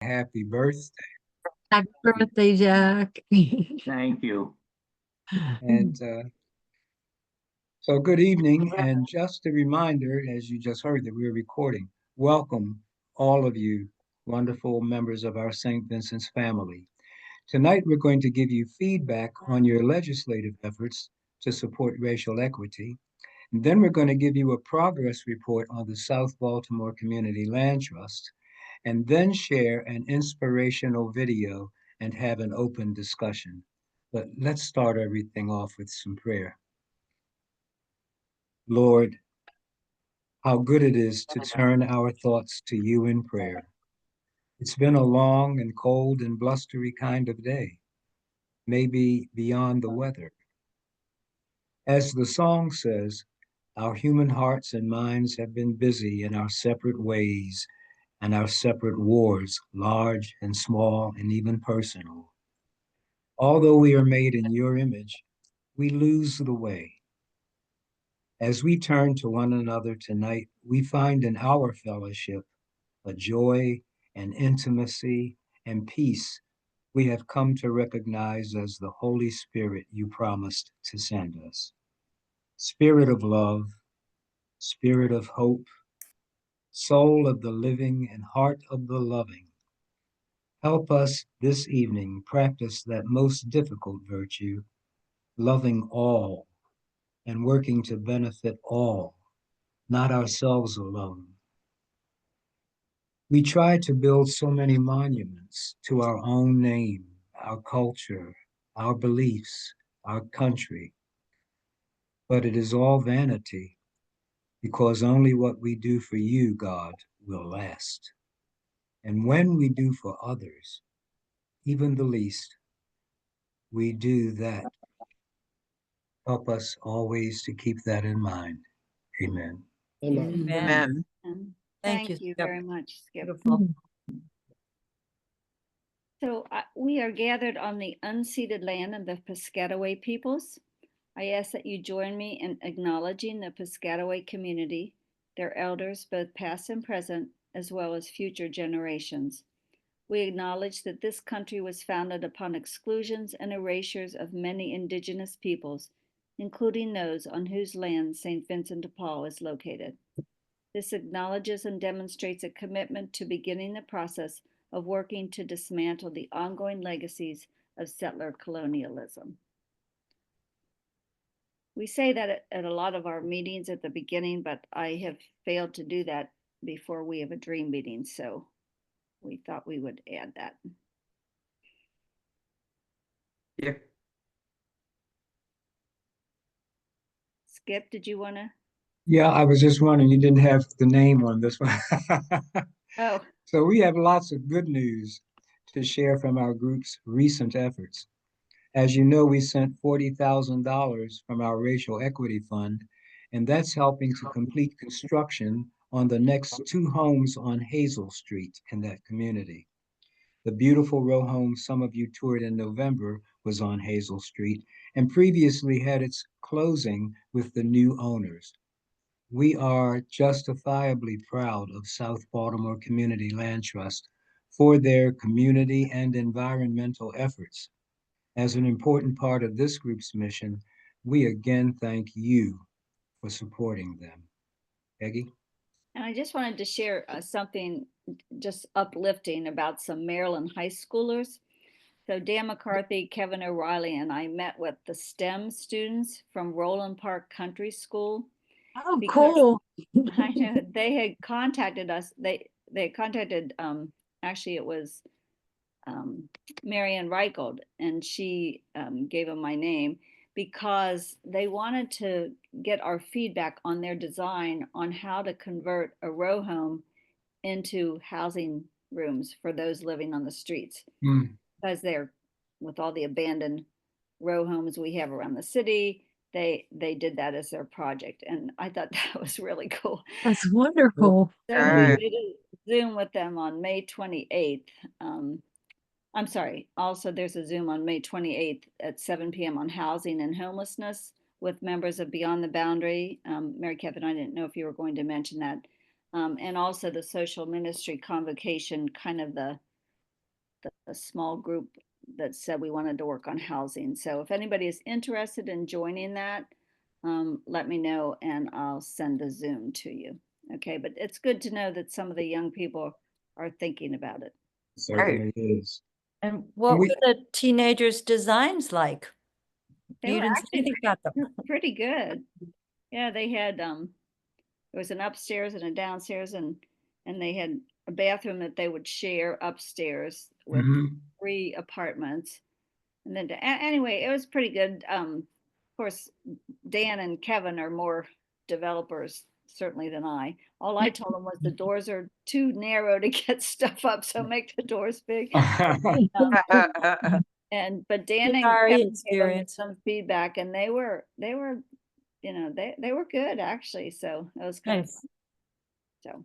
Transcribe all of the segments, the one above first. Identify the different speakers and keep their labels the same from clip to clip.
Speaker 1: Happy birthday.
Speaker 2: Happy birthday, Jack.
Speaker 3: Thank you.
Speaker 1: And so, good evening. And just a reminder, as you just heard, that we're recording. Welcome, all of you wonderful members of our St. Vincent's family. Tonight, we're going to give you feedback on your legislative efforts to support racial equity. And then we're going to give you a progress report on the South Baltimore Community Land Trust, and then share an inspirational video and have an open discussion. But let's start everything off with some prayer. Lord, how good it is to turn our thoughts to you in prayer. It's been a long and cold and blustery kind of day, maybe beyond the weather. As the song says, our human hearts and minds have been busy in our separate ways and our separate wars, large and small and even personal. Although we are made in your image, we lose the way. As we turn to one another tonight, we find in our fellowship a joy and intimacy and peace we have come to recognize as the Holy Spirit you promised to send us. Spirit of love, spirit of hope, soul of the living and heart of the loving, help us this evening practice that most difficult virtue, loving all and working to benefit all, not ourselves alone. We try to build so many monuments to our own name, our culture, our beliefs, our country, but it is all vanity because only what we do for you, God, will last. And when we do for others, even the least, we do that. Help us always to keep that in mind. Amen.
Speaker 4: Amen.
Speaker 2: Amen.
Speaker 5: And
Speaker 2: Thank
Speaker 5: thank
Speaker 2: you,
Speaker 5: you
Speaker 2: Skip.
Speaker 5: very much, Skip.
Speaker 2: Beautiful.
Speaker 5: So we are gathered on the unceded land of the Piscataway peoples. I ask that you join me in acknowledging the Piscataway community, their elders, both past and present, as well as future generations. We acknowledge that this country was founded upon exclusions and erasures of many indigenous peoples, including those on whose land St. Vincent de Paul is located. This acknowledges and demonstrates a commitment to beginning the process of working to dismantle the ongoing legacies of settler colonialism. We say that at a lot of our meetings at the beginning, but I have failed to do that before we have a dream meeting, so we thought we would add that.
Speaker 3: Yeah.
Speaker 5: Skip, did you want to?
Speaker 1: Yeah, I was just wondering, you didn't have the name on this one.
Speaker 5: Oh,
Speaker 1: So we have lots of good news to share from our group's recent efforts. As you know, we sent $40,000 from our Racial Equity Fund, and that's helping to complete construction on the next two homes on Hazel Street in that community. The beautiful row home some of you toured in November was on Hazel Street and previously had its closing with the new owners. We are justifiably proud of South Baltimore Community Land Trust for their community and environmental efforts. As an important part of this group's mission, we again thank you for supporting them. Peggy?
Speaker 5: and I just wanted to share something just uplifting about some Maryland high schoolers. So Dan McCarthy, Kevin O'Reilly, and I met with the STEM students from Roland Park Country School.
Speaker 2: Oh,
Speaker 5: Because
Speaker 2: cool.
Speaker 5: I know they had contacted us. They contacted actually it was Marianne Reichold, and she gave them my name because they wanted to get our feedback on their design on how to convert a row home into housing rooms for those living on the streets. Because they're, with all the abandoned row homes we have around the city, they did that as their project, and I thought that was really cool.
Speaker 2: That's wonderful.
Speaker 5: So we did a Zoom with them on May 28th. I'm sorry. Also, there's a Zoom on May 28th at 7 p.m. on housing and homelessness with members of Beyond the Boundary. Mary Kevin, I didn't know if you were going to mention that. And also the social ministry convocation, kind of the the small group that said we wanted to work on housing. So if anybody is interested in joining that, let me know and I'll send the Zoom to you. Okay, but it's good to know that some of the young people are thinking about it.
Speaker 1: Certainly is.
Speaker 2: And what
Speaker 1: we-
Speaker 2: were the teenagers' designs like?
Speaker 5: They
Speaker 2: You
Speaker 5: were
Speaker 2: didn't say
Speaker 5: actually
Speaker 2: anything about them.
Speaker 5: pretty good. Yeah, they had there was an upstairs and a downstairs, and they had a bathroom that they would share upstairs with
Speaker 1: Mhm.
Speaker 5: 3 apartments. And then anyway, it was pretty good. Of course, Dan and Kevin are more developers certainly than I. All I told them was the doors are too narrow to get stuff up, so make the doors big. But Dan and
Speaker 2: Sorry,
Speaker 5: Kevin gave them
Speaker 2: experience.
Speaker 5: some feedback, and they were they were good actually. So it was kind of
Speaker 2: Nice,
Speaker 5: so.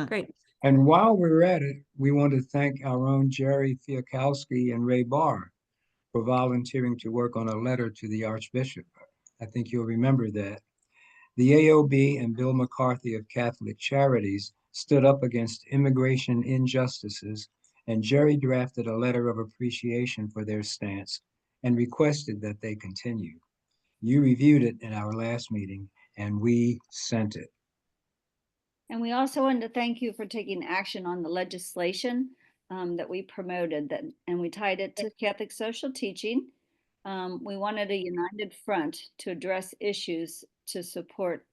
Speaker 2: great.
Speaker 1: And while we're at it, we want to thank our own Jerry Fiakowski and Ray Barr for volunteering to work on a letter to the Archbishop. I think you'll remember that. The AOB and Bill McCarthy of Catholic Charities stood up against immigration injustices, and Jerry drafted a letter of appreciation for their stance and requested that they continue. You reviewed it in our last meeting, and we sent it.
Speaker 5: And we also wanted to thank you for taking action on the legislation that we promoted, that, and we tied it to Catholic social teaching. We wanted a united front to address issues to support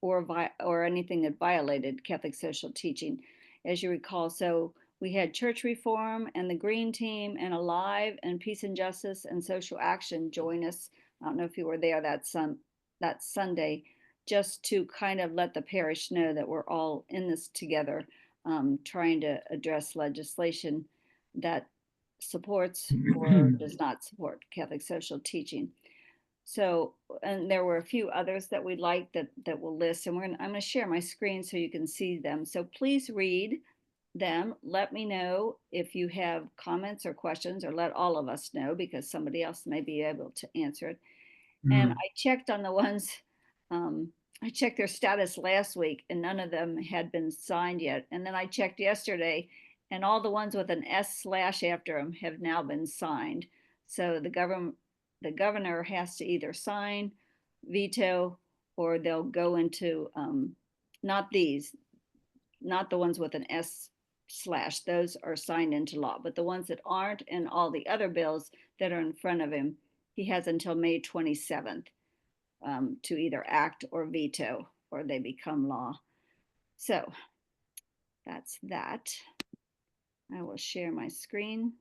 Speaker 5: or anything that violated Catholic social teaching, as you recall. So we had church reform and the Green Team and Alive and Peace and Justice and Social Action join us. I don't know if you were there that Sunday, just to kind of let the parish know that we're all in this together, trying to address legislation that supports or does not support Catholic social teaching. So, and there were a few others that we'd like that we'll list, and I'm gonna share my screen so you can see them. So please read them. Let me know if you have comments or questions, or let all of us know because somebody else may be able to answer it. And I checked on the ones, I checked their status last week and none of them had been signed yet. And then I checked yesterday and all the ones with an S/ after them have now been signed. So the governor has to either sign, veto, or they'll go into, not these, not the ones with an S/, those are signed into law, but the ones that aren't and all the other bills that are in front of him, he has until May 27th to either act or veto, or they become law. So that's that. I will share my screen.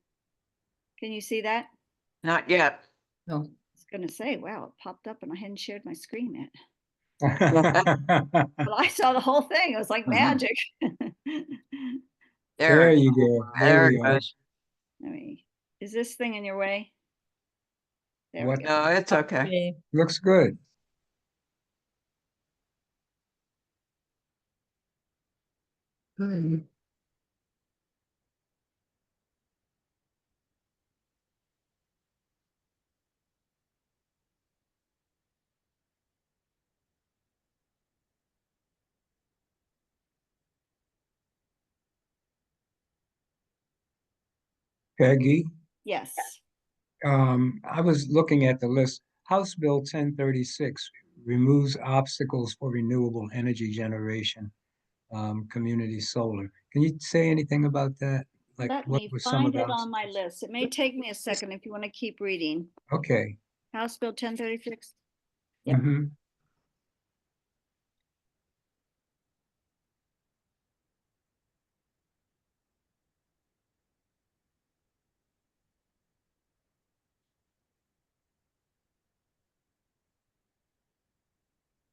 Speaker 5: Can you see that?
Speaker 4: Not yet.
Speaker 2: No.
Speaker 5: I was gonna say, wow, it popped up and I hadn't shared my screen yet. But I saw the whole thing. It was like magic.
Speaker 1: There you go.
Speaker 4: There
Speaker 1: we
Speaker 4: it
Speaker 1: are.
Speaker 4: goes.
Speaker 5: I mean, is this thing in your way? There
Speaker 1: What
Speaker 5: we go.
Speaker 4: No, it's okay.
Speaker 2: Okay.
Speaker 1: looks good.
Speaker 2: Good.
Speaker 1: Peggy,
Speaker 5: Yes.
Speaker 1: I was looking at the list. House Bill 1036 removes obstacles for renewable energy generation, community solar. Can you say anything about that? Like
Speaker 5: Let
Speaker 1: what
Speaker 5: me
Speaker 1: were some of
Speaker 5: find
Speaker 1: the
Speaker 5: it on my
Speaker 1: obstacles?
Speaker 5: list. It may take me a second if you want to keep reading.
Speaker 1: Okay.
Speaker 5: House Bill 1036. Yep.
Speaker 1: Mhm.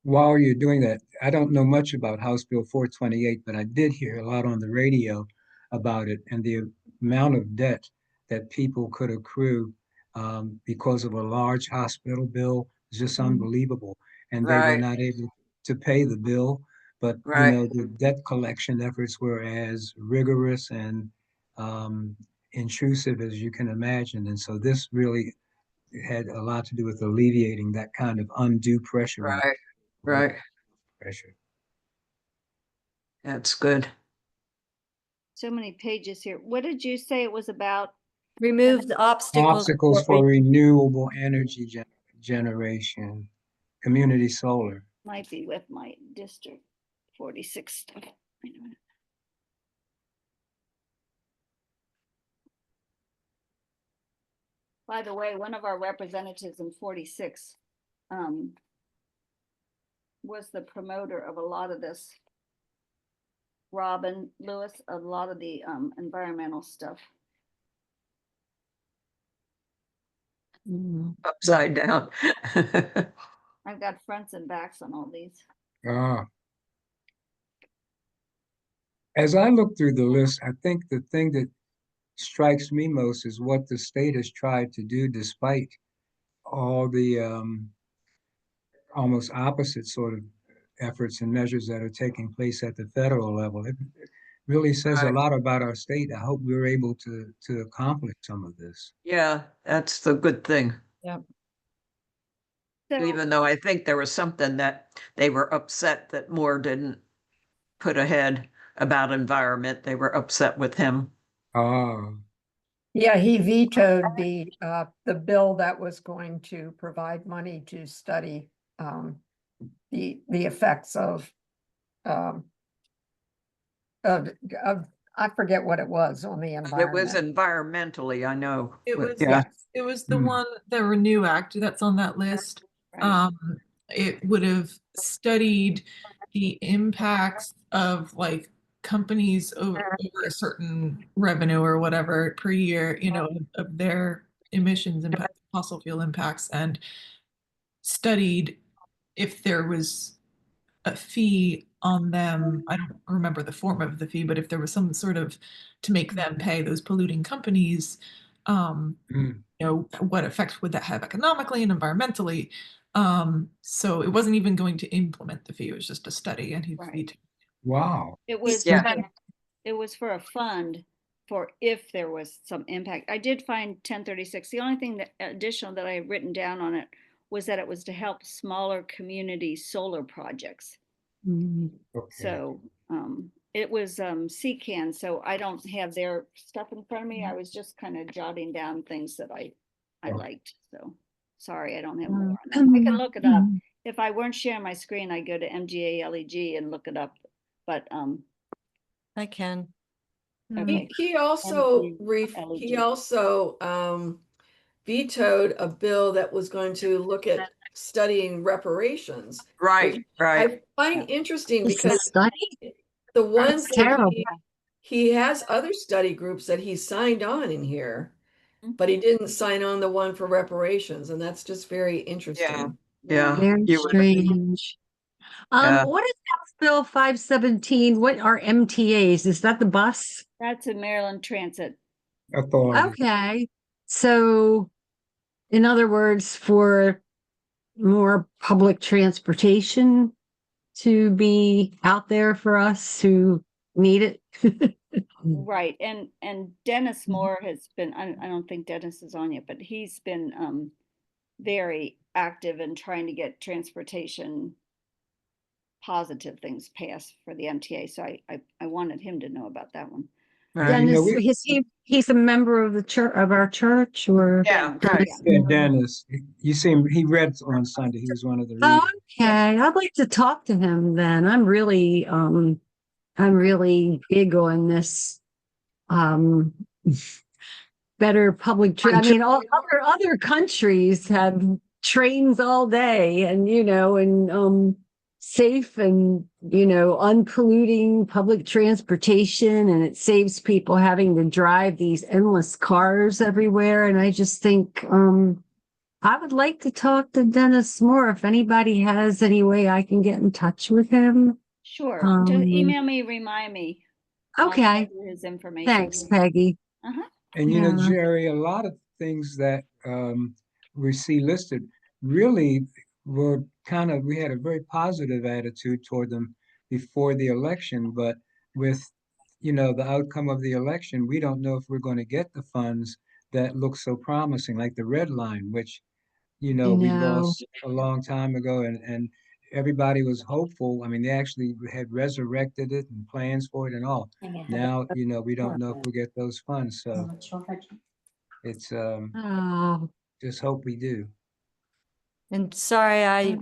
Speaker 1: While you're doing that, I don't know much about House Bill 428, but I did hear a lot on the radio about it and the amount of debt that people could accrue because of a large hospital bill is just unbelievable. And they were
Speaker 4: Right,
Speaker 1: not able to pay the bill, but you
Speaker 4: right,
Speaker 1: know, the debt collection efforts were as rigorous and intrusive as you can imagine. And so this really had a lot to do with alleviating that kind of undue pressure on
Speaker 4: right, right.
Speaker 1: pressure.
Speaker 4: That's good.
Speaker 5: So many pages here. What did you say it was about?
Speaker 2: Remove the obstacles.
Speaker 1: Obstacles for renewable energy generation, community solar.
Speaker 5: Might be with my District 46 stuff. Wait a minute. By the way, one of our representatives in 46 was the promoter of a lot of this. Robin Lewis, a lot of the environmental stuff.
Speaker 3: Upside down.
Speaker 5: I've got fronts and backs on all these.
Speaker 1: Ah. As I look through the list, I think the thing that strikes me most is what the state has tried to do despite all the almost opposite sort of efforts and measures that are taking place at the federal level. It really says a
Speaker 3: Right.
Speaker 1: lot about our state. I hope we're able to accomplish some of this.
Speaker 3: Yeah, that's the good thing.
Speaker 5: So,
Speaker 3: Even though I think there was something that they were upset that Moore didn't put ahead about environment. They were upset with him.
Speaker 1: Ah,
Speaker 4: Yeah, he vetoed the bill that was going to provide money to study the effects of I forget what it was on the
Speaker 3: It was
Speaker 4: environment.
Speaker 3: environmentally, I know.
Speaker 6: It
Speaker 3: but
Speaker 6: was,
Speaker 3: yeah,
Speaker 6: it was the
Speaker 1: Hmm.
Speaker 6: one, the Renew Act that's on that list.
Speaker 5: right.
Speaker 6: It would have studied the impacts of like companies over a certain revenue or whatever per year, of their emissions and fossil fuel impacts, and studied if there was a fee on them. I don't remember the form of the fee, but if there was some sort of to make them pay those polluting companies,
Speaker 1: hmm.
Speaker 6: what effects would that have economically and environmentally? So it wasn't even going to implement the fee, it was just a study, and he
Speaker 5: Right.
Speaker 6: vetoed.
Speaker 1: Wow.
Speaker 5: It was
Speaker 3: Yeah.
Speaker 5: it was for a fund for if there was some impact. I did find 1036. The only thing that additional that I had written down on it was that it was to help smaller community solar projects.
Speaker 1: Okay.
Speaker 5: So it was CCAN, so I don't have their stuff in front of me. I was just kind of jotting down things that I
Speaker 1: Oh.
Speaker 5: liked. So sorry, I don't have more on that. I can look it up. If I weren't sharing my screen, I'd go to MGA LEG and look it up. But
Speaker 2: I can.
Speaker 5: okay.
Speaker 4: He also
Speaker 5: LED.
Speaker 4: vetoed a bill that was going to look at studying reparations.
Speaker 3: right, right.
Speaker 4: I find interesting
Speaker 7: It's a
Speaker 4: because
Speaker 7: study?
Speaker 4: the ones
Speaker 7: That's
Speaker 4: that
Speaker 7: terrible.
Speaker 4: he has other study groups that he signed on in here, but he didn't sign on the one for reparations, and that's just very interesting.
Speaker 3: Yeah.
Speaker 7: Very
Speaker 3: You would-
Speaker 7: strange.
Speaker 3: Yeah.
Speaker 7: What is House Bill 517? What are MTAs? Is that the bus?
Speaker 5: That's a Maryland Transit.
Speaker 1: Authority.
Speaker 7: Okay. So, in other words, for more public transportation to be out there for us who need it.
Speaker 5: Right. And Dennis Moore has been, I don't think Dennis is on yet, but he's been very active in trying to get transportation positive things passed for the MTA. So I wanted him to know about that one.
Speaker 3: Right.
Speaker 1: You know,
Speaker 7: Dennis, he's a member of the church of our church, or
Speaker 3: Yeah,
Speaker 5: Dennis,
Speaker 3: right.
Speaker 5: yeah.
Speaker 1: Yeah, Dennis, he read on Sunday. He was one of the
Speaker 7: Oh,
Speaker 1: readers.
Speaker 7: okay. I'd like to talk to him then. I'm really big on this better public I mean, all other countries have trains all day, and safe and unpolluting public transportation, and it saves people having to drive these endless cars everywhere. And I just think I would like to talk to Dennis more. If anybody has any way I can get in touch with him.
Speaker 5: Sure. Just email me, remind me. I'll
Speaker 7: Okay.
Speaker 5: send you his information.
Speaker 7: Thanks, Peggy.
Speaker 1: And you know,
Speaker 7: Yeah.
Speaker 1: Jerry, a lot of things that we see listed really were we had a very positive attitude toward them before the election, but with the outcome of the election, we don't know if we're going to get the funds that look so promising, like the red line, which
Speaker 7: I
Speaker 1: we
Speaker 7: know.
Speaker 1: lost a long time ago, and everybody was hopeful. I mean, they actually had resurrected it and plans for it and all. Now, we don't know if we'll get those funds, so it's,
Speaker 7: Oh,
Speaker 1: just hope we do.
Speaker 2: And sorry, I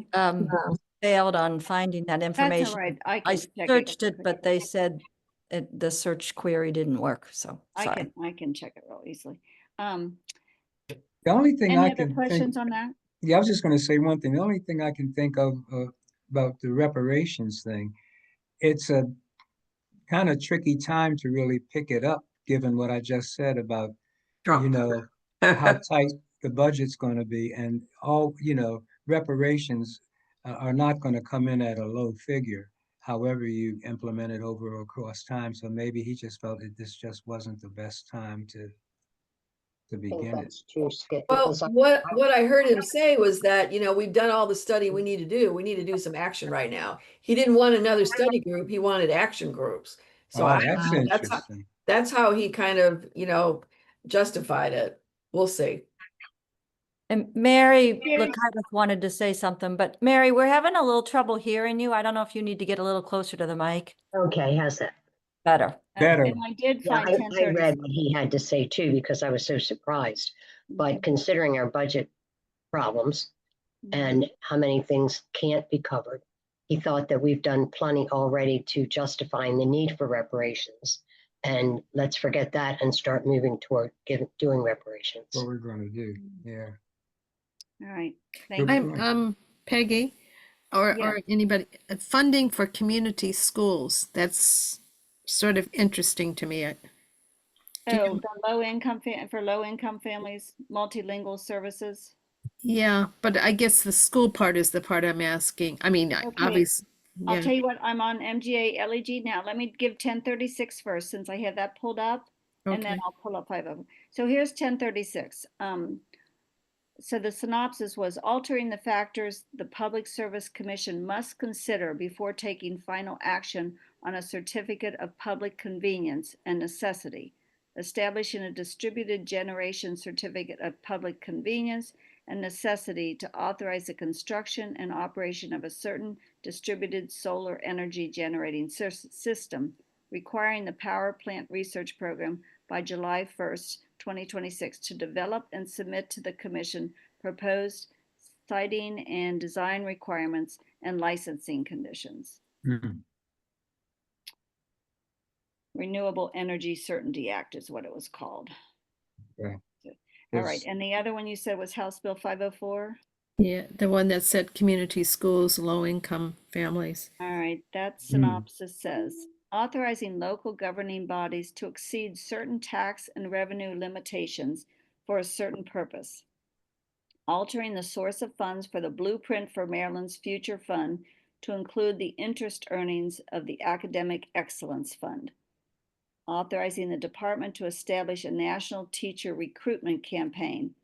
Speaker 2: failed on finding that
Speaker 5: That's all
Speaker 2: information.
Speaker 5: right. I
Speaker 2: I
Speaker 5: can check
Speaker 2: searched it,
Speaker 5: quickly.
Speaker 2: but they said the search query didn't work, so sorry.
Speaker 5: I can check it real easily. Um,
Speaker 1: The only thing
Speaker 5: any
Speaker 1: I
Speaker 5: other
Speaker 1: can think,
Speaker 5: questions on that?
Speaker 1: yeah, I was just gonna say one thing. The only thing I can think of, about the reparations thing, it's a kind of tricky time to really pick it up, given what I just said about,
Speaker 3: Trump.
Speaker 1: how tight the budget's going to be, and all, reparations are not going to come in at a low figure, however you implement it over or across time. So maybe he just felt that this just wasn't the best time to begin it.
Speaker 7: true, Skip.
Speaker 8: Well, what I heard him say was that, we've done all the study we need to do. We need to do some action right now. He didn't want another study group. He wanted action groups. So
Speaker 1: Oh,
Speaker 8: I,
Speaker 1: that's interesting.
Speaker 8: that's how he kind of, justified it. We'll see.
Speaker 2: And Mary
Speaker 5: Mary.
Speaker 2: Lukaitis wanted to say something, but Mary, we're having a little trouble hearing you. I don't know if you need to get a little closer to the mic.
Speaker 9: Okay, how's that?
Speaker 2: Better.
Speaker 1: Better.
Speaker 5: And I did
Speaker 9: Yeah,
Speaker 5: find
Speaker 9: I read
Speaker 5: 1036.
Speaker 9: what he had to say too, because I was so surprised. But considering our budget problems and how many things can't be covered, he thought that we've done plenty already to justifying the need for reparations. And let's forget that and start moving toward doing reparations.
Speaker 1: What we're going to do. Yeah.
Speaker 5: All right, thank
Speaker 1: Good
Speaker 5: you.
Speaker 1: point.
Speaker 10: I'm Peggy or
Speaker 5: Yeah.
Speaker 10: anybody, funding for community schools. That's sort of interesting to me.
Speaker 5: Oh, the low income for low income families, multilingual services.
Speaker 10: Yeah, but I guess the school part is the part I'm asking. I mean,
Speaker 5: Okay.
Speaker 10: obviously,
Speaker 5: I'll
Speaker 10: yeah.
Speaker 5: tell you what, I'm on MGA LEG now. Let me give 1036 first, since I have that pulled up, and then
Speaker 10: Okay.
Speaker 5: I'll pull up 5 of them. So here's 1036. So the synopsis was altering the factors the Public Service Commission must consider before taking final action on a certificate of public convenience and necessity, establishing a distributed generation certificate of public convenience and necessity to authorize the construction and operation of a certain distributed solar energy generating system, requiring the Power Plant Research Program by July 1st, 2026 to develop and submit to the Commission proposed siting and design requirements and licensing conditions.
Speaker 1: Mhm.
Speaker 5: Renewable Energy Certainty Act is what it was called.
Speaker 1: Okay.
Speaker 5: All right, and the other one you said was House Bill 504?
Speaker 10: Yeah, the one that said community schools, low income families.
Speaker 5: All right, that synopsis says, authorizing local governing bodies to exceed certain tax and revenue limitations for a certain purpose. Altering the source of funds for the blueprint for Maryland's future fund to include the interest earnings of the Academic Excellence Fund. Authorizing the department to establish a national teacher recruitment campaign.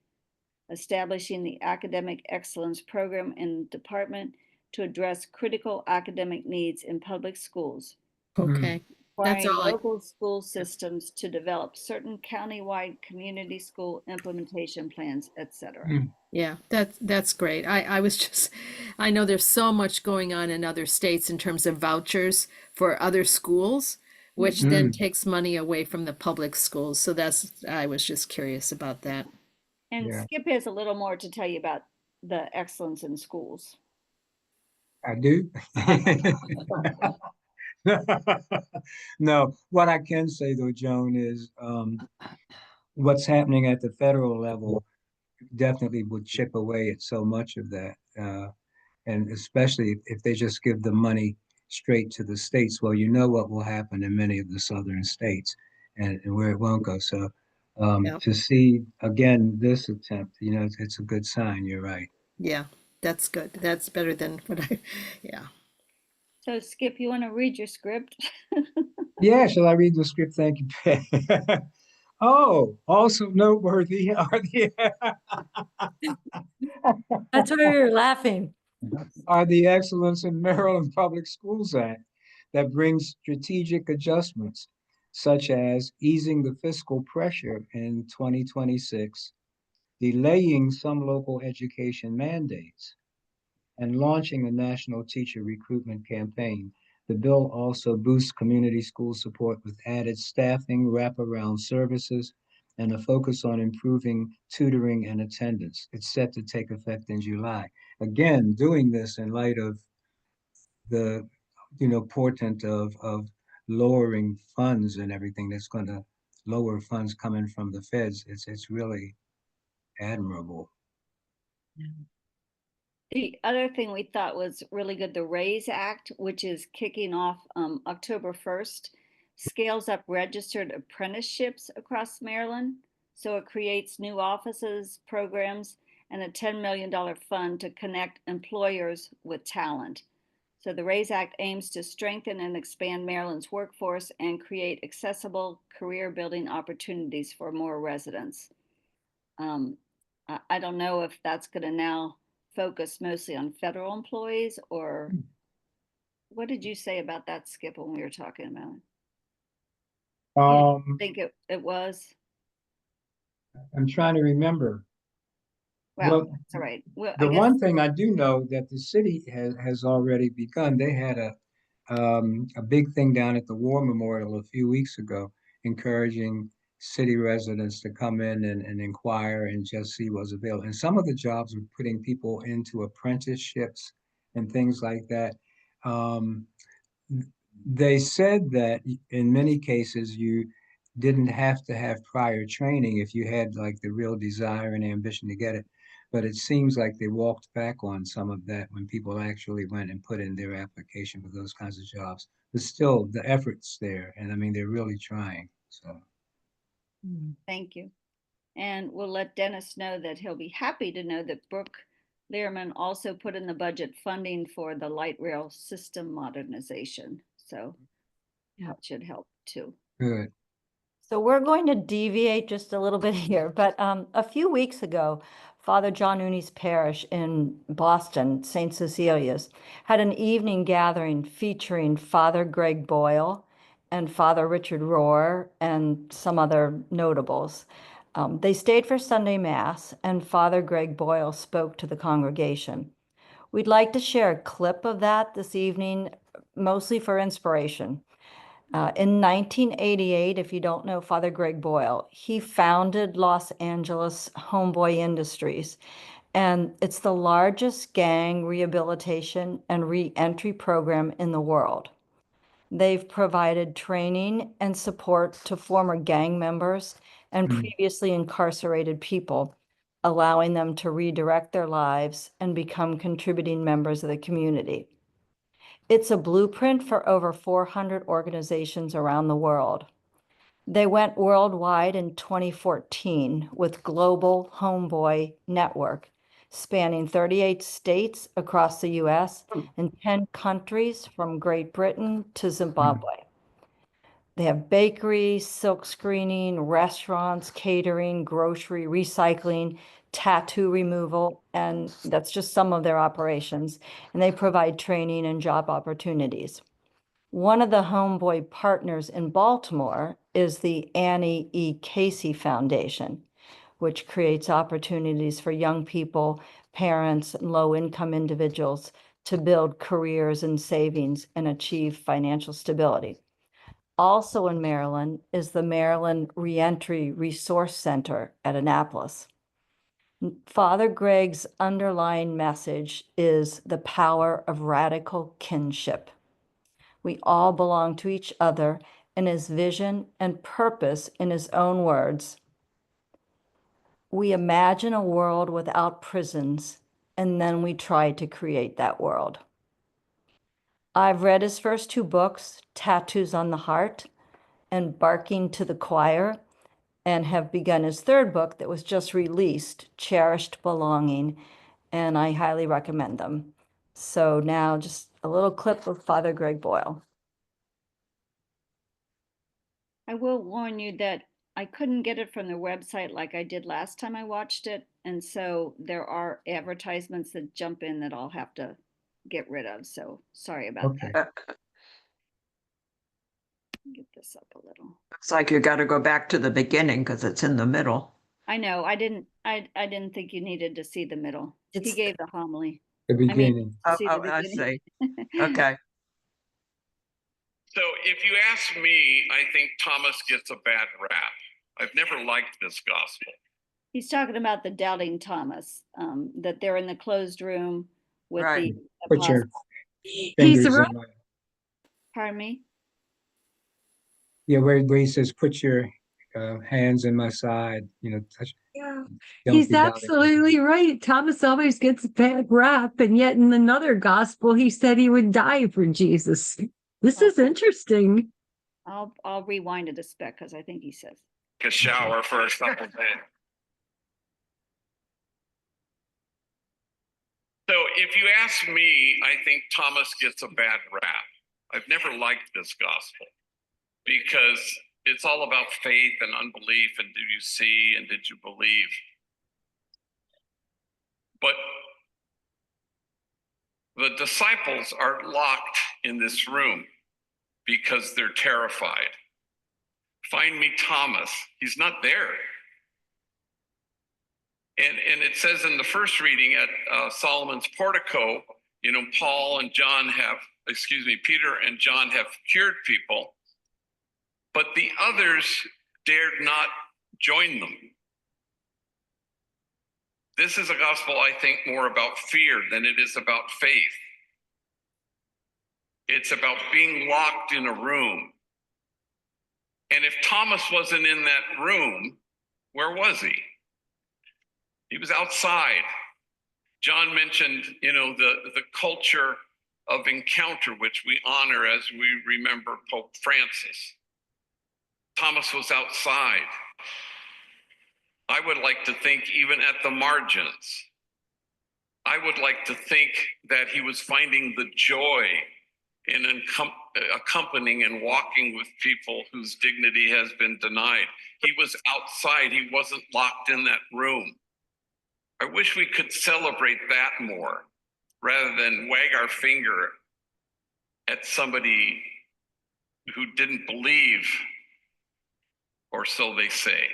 Speaker 5: Establishing the Academic Excellence Program in the department to address critical academic needs in public schools.
Speaker 10: Okay. That's
Speaker 5: Requiring
Speaker 10: all I,
Speaker 5: local school systems to develop certain countywide community school implementation plans, etc.
Speaker 10: yeah, that's great. I was just, I know there's so much going on in other states in terms of vouchers for other schools, which then takes money away from the public schools. So I was just curious about that.
Speaker 5: And
Speaker 1: Yeah.
Speaker 5: Skip has a little more to tell you about the excellence in schools.
Speaker 1: I do. No, what I can say though, Joan, is what's happening at the federal level definitely would chip away at so much of that. And especially if they just give the money straight to the states, well, you know what will happen in many of the southern states and where it won't go. So
Speaker 10: Yeah.
Speaker 1: to see again this attempt, it's a good sign. You're right.
Speaker 10: Yeah, that's good. That's better than what yeah.
Speaker 5: So Skip, you want to read your script?
Speaker 1: Yeah, shall I read the script? Thank you, Pat. Oh, also noteworthy are the
Speaker 2: That's why we were laughing.
Speaker 1: are the Excellence in Maryland Public Schools Act that brings strategic adjustments, such as easing the fiscal pressure in 2026, delaying some local education mandates, and launching a national teacher recruitment campaign. The bill also boosts community school support with added staffing, wraparound services, and a focus on improving tutoring and attendance. It's set to take effect in July. Again, doing this in light of the, portent of lowering funds and everything that's going to lower funds coming from the feds. It's really admirable.
Speaker 5: The other thing we thought was really good, the RAISE Act, which is kicking off October 1st, scales up registered apprenticeships across Maryland. So it creates new offices, programs, and a $10 million fund to connect employers with talent. So the RAISE Act aims to strengthen and expand Maryland's workforce and create accessible career building opportunities for more residents. I don't know if that's going to now focus mostly on federal employees, or what did you say about that, Skip, when we were talking about it? I think it was.
Speaker 1: I'm trying to remember.
Speaker 5: Well, that's all right. Well,
Speaker 1: The
Speaker 5: I guess
Speaker 1: one thing I do know that the city has already begun. They had a big thing down at the War Memorial a few weeks ago, encouraging city residents to come in and inquire and just see what's available. And some of the jobs were putting people into apprenticeships and things like that. Um, they said that in many cases you didn't have to have prior training if you had like the real desire and ambition to get it. But it seems like they walked back on some of that when people actually went and put in their application for those kinds of jobs. But still, the effort's there, and I mean they're really trying. So
Speaker 5: thank you. And we'll let Dennis know that he'll be happy to know that Brooke Learman also put in the budget funding for the light rail system modernization. So that should help too.
Speaker 1: good.
Speaker 2: So we're going to deviate just a little bit here, but a few weeks ago, Father John Uni's parish in Boston, St. Cecilia's, had an evening gathering featuring Father Greg Boyle and Father Richard Rohr and some other notables. They stayed for Sunday Mass, and Father Greg Boyle spoke to the congregation. We'd like to share a clip of that this evening, mostly for inspiration. In 1988, if you don't know Father Greg Boyle, he founded Los Angeles Homeboy Industries, and it's the largest gang rehabilitation and re-entry program in the world. They've provided training and support to former gang members and previously incarcerated people, allowing them to redirect their lives and become contributing members of the community. It's a blueprint for over 400 organizations around the world. They went worldwide in 2014 with Global Homeboy Network, spanning 38 states across the US and 10 countries from Great Britain to Zimbabwe. They have bakery, silk screening, restaurants, catering, grocery, recycling, tattoo removal, and that's just some of their operations. And they provide training and job opportunities. One of the Homeboy partners in Baltimore is the Annie E. Casey Foundation, which creates opportunities for young people, parents, and low-income individuals to build careers and savings and achieve financial stability. Also in Maryland is the Maryland Reentry Resource Center at Annapolis. Father Greg's underlying message is the power of radical kinship. We all belong to each other, and his vision and purpose, in his own words, we imagine a world without prisons, and then we try to create that world. I've read his first two books, Tattoos on the Heart and Barking to the Choir, and have begun his third book that was just released, Cherished Belonging, and I highly recommend them. So now just a little clip of Father Greg Boyle.
Speaker 5: I will warn you that I couldn't get it from the website like I did last time I watched it. And so there are advertisements that jump in that I'll have to get rid of. So sorry about that. Get this up a little.
Speaker 3: Looks like you got to go back to the beginning because it's in the middle.
Speaker 5: I know. I didn't think you needed to see the middle. He gave the homily.
Speaker 1: The
Speaker 5: I mean,
Speaker 1: beginning.
Speaker 3: Oh,
Speaker 5: see the
Speaker 3: I
Speaker 5: beginning.
Speaker 3: see. Okay.
Speaker 11: So if you ask me, I think Thomas gets a bad rap. I've never liked this gospel.
Speaker 5: He's talking about the doubting Thomas, that they're in the closed room with
Speaker 3: Right.
Speaker 5: the
Speaker 1: Put your
Speaker 5: apostles.
Speaker 7: He's
Speaker 1: fingers
Speaker 7: right.
Speaker 1: in my,
Speaker 5: Pardon me?
Speaker 1: yeah, where he says, put your hands in my side, touch,
Speaker 7: Yeah.
Speaker 1: don't
Speaker 7: He's
Speaker 1: be doubting.
Speaker 7: absolutely right. Thomas always gets a bad rap, and yet in another gospel, he said he would die for Jesus. This is interesting.
Speaker 5: I'll rewind it a spec because I think he says.
Speaker 11: Take a shower for a couple days. So if you ask me, I think Thomas gets a bad rap. I've never liked this gospel because it's all about faith and unbelief and did you see and did you believe? But the disciples are locked in this room because they're terrified. Find me Thomas. He's not there. And it says in the first reading at Solomon's portico, Peter and John have cured people, but the others dared not join them. This is a gospel, I think, more about fear than it is about faith. It's about being locked in a room. And if Thomas wasn't in that room, where was he? He was outside. John mentioned, the culture of encounter, which we honor as we remember Pope Francis. Thomas was outside. I would like to think even at the margins. I would like to think that he was finding the joy in accompanying and walking with people whose dignity has been denied. He was outside. He wasn't locked in that room. I wish we could celebrate that more rather than wag our finger at somebody who didn't believe, or so they say.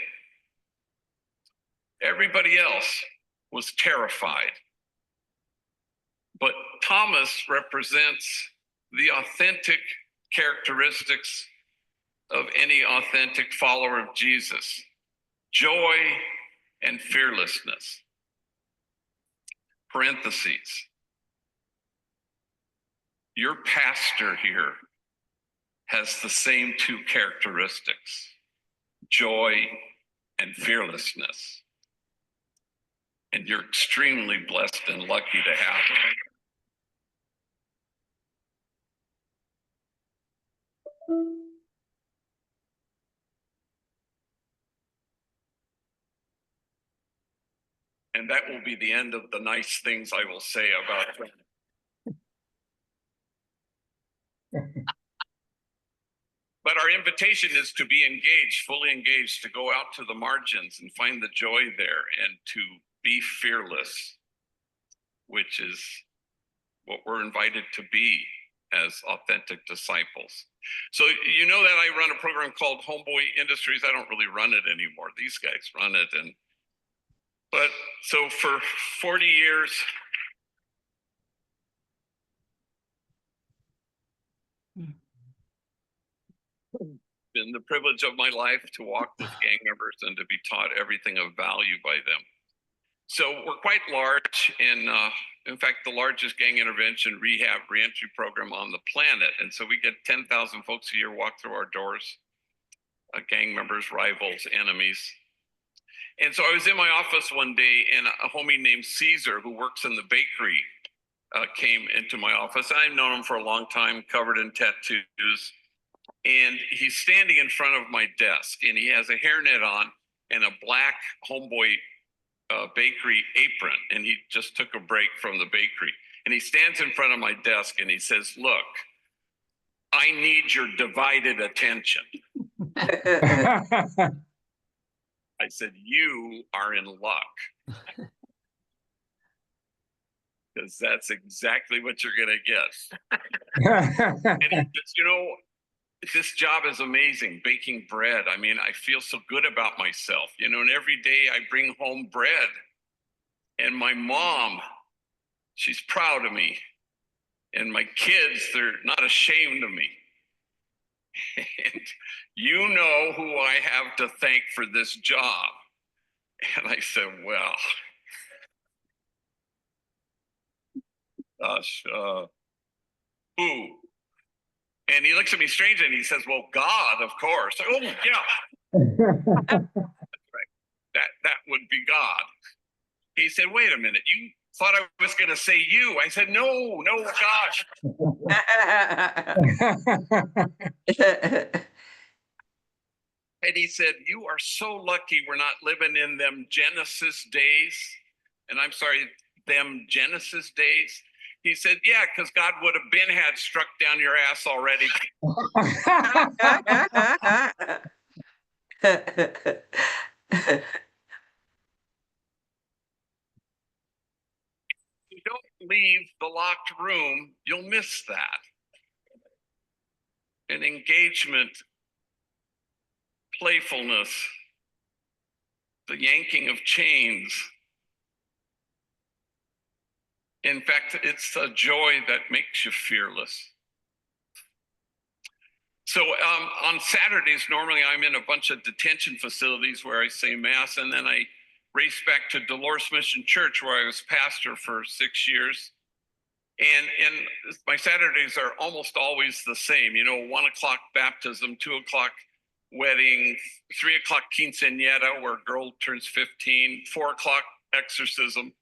Speaker 11: Everybody else was terrified. But Thomas represents the authentic characteristics of any authentic follower of Jesus: joy and fearlessness. Parentheses. Your pastor here has the same two characteristics: joy and fearlessness. And you're extremely blessed and lucky to have it. And that will be the end of the nice things I will say about them. But our invitation is to be engaged, fully engaged, to go out to the margins and find the joy there and to be fearless, which is what we're invited to be as authentic disciples. So you know that I run a program called Homeboy Industries. I don't really run it anymore. These guys run it. But so for 40 years, been the privilege of my life to walk with gang members and to be taught everything of value by them. So we're quite large, in fact, the largest gang intervention rehab reentry program on the planet. And so we get 10,000 folks a year walk through our doors, gang members, rivals, enemies. And so I was in my office one day and a homie named Caesar, who works in the bakery, came into my office. I've known him for a long time, covered in tattoos. And he's standing in front of my desk and he has a hairnet on and a black homeboy bakery apron. And he just took a break from the bakery. And he stands in front of my desk and he says, "Look, I need your divided attention." I said, "You are in luck." Because that's exactly what you're going to get. And he says, this job is amazing, baking bread. I mean, I feel so good about myself, and every day I bring home bread. And my mom, She's proud of me. And my kids, they're not ashamed of me. And you know who I have to thank for this job. And I said, well, gosh, who? And he looks at me strangely and he says, well, God, of course. Oh, yeah, that would be God. He said, wait a minute, you thought I was going to say you. I said, no, gosh. And he said, you are so lucky we're not living in them Genesis days. And I'm sorry, them Genesis days. He said, yeah, because God would have been had struck down your ass already. If you don't leave the locked room, you'll miss that. And engagement, playfulness, the yanking of chains. In fact, it's a joy that makes you fearless. So on Saturdays, normally I'm in a bunch of detention facilities where I say Mass, and then I race back to Dolores Mission Church where I was pastor for 6 years. And my Saturdays are almost always the same, 1 o'clock baptism, 2 o'clock wedding, 3 o'clock quinceañera where girl turns 15, 4 o'clock exorcism.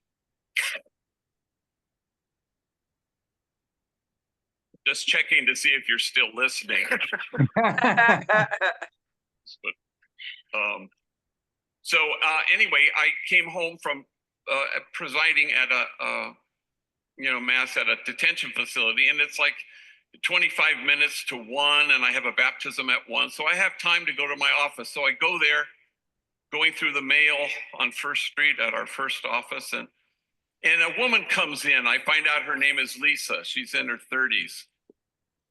Speaker 11: Just checking to see if you're still listening. So anyway, I came home from presiding at a Mass at a detention facility, and it's like 25 minutes to 1, and I have a baptism at 1. So I have time to go to my office. So I go there, going through the mail on First Street at our first office, and a woman comes in. I find out her name is Lisa. She's in her 30s.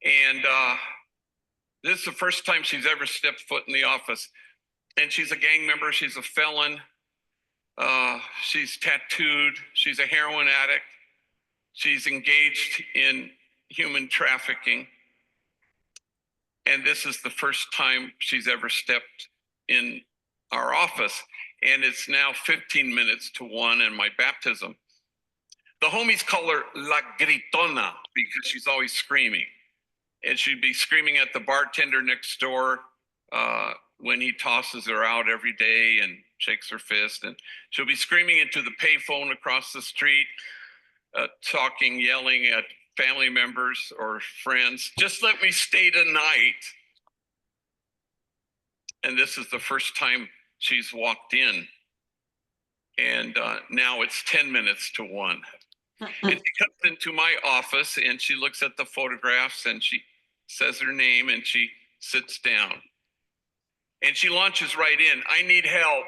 Speaker 11: And this is the first time she's ever stepped foot in the office. And she's a gang member. She's a felon. She's tattooed. She's a heroin addict. She's engaged in human trafficking. And this is the first time she's ever stepped in our office. And it's now 15 minutes to 1 in my baptism. The homies call her La Gritona because she's always screaming. And she'd be screaming at the bartender next door when he tosses her out every day and shakes her fist. And she'll be screaming into the payphone across the street, talking, yelling at family members or friends, just let me stay tonight. And this is the first time she's walked in. And now it's 10 minutes to 1. And she comes into my office and she looks at the photographs and she says her name and she sits down. And she launches right in. I need help.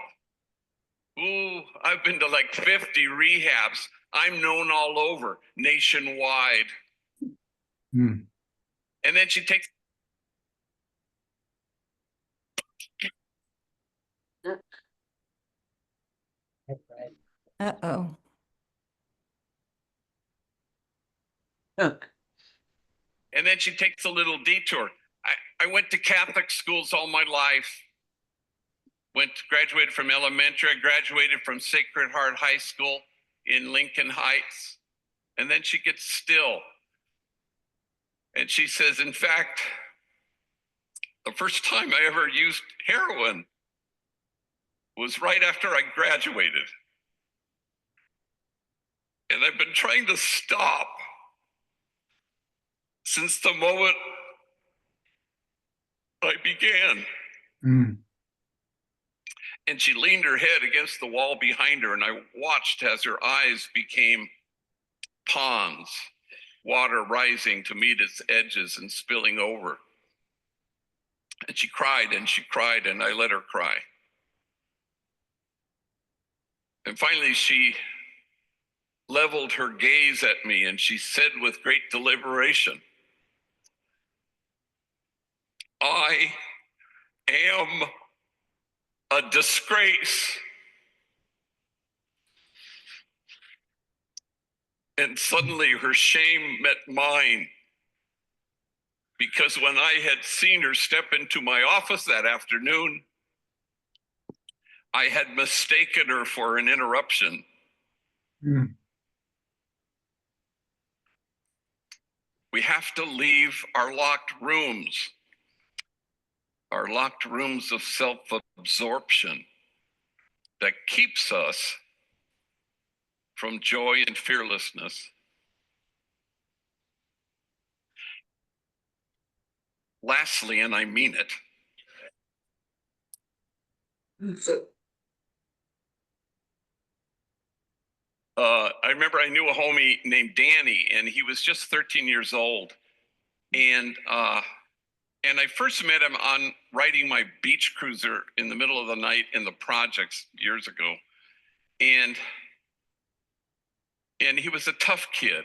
Speaker 11: Ooh, I've been to like 50 rehabs. I'm known all over, nationwide. And then she takes.
Speaker 2: Uh-oh.
Speaker 11: And then she takes a little detour. I went to Catholic schools all my life. Graduated from elementary. I graduated from Sacred Heart High School in Lincoln Heights. And then she gets still. And she says, in fact, the first time I ever used heroin was right after I graduated. And I've been trying to stop since the moment I began. And she leaned her head against the wall behind her, and I watched as her eyes became ponds, water rising to meet its edges and spilling over. And she cried, and I let her cry. And finally, she leveled her gaze at me, and she said with great deliberation, I am a disgrace. And suddenly her shame met mine. Because when I had seen her step into my office that afternoon, I had mistaken her for an interruption.
Speaker 1: Mm.
Speaker 11: We have to leave our locked rooms of self-absorption that keeps us from joy and fearlessness. Lastly, and I mean it, I remember I knew a homie named Danny, and he was just 13 years old. And I first met him on riding my beach cruiser in the middle of the night in the projects years ago. And he was a tough kid.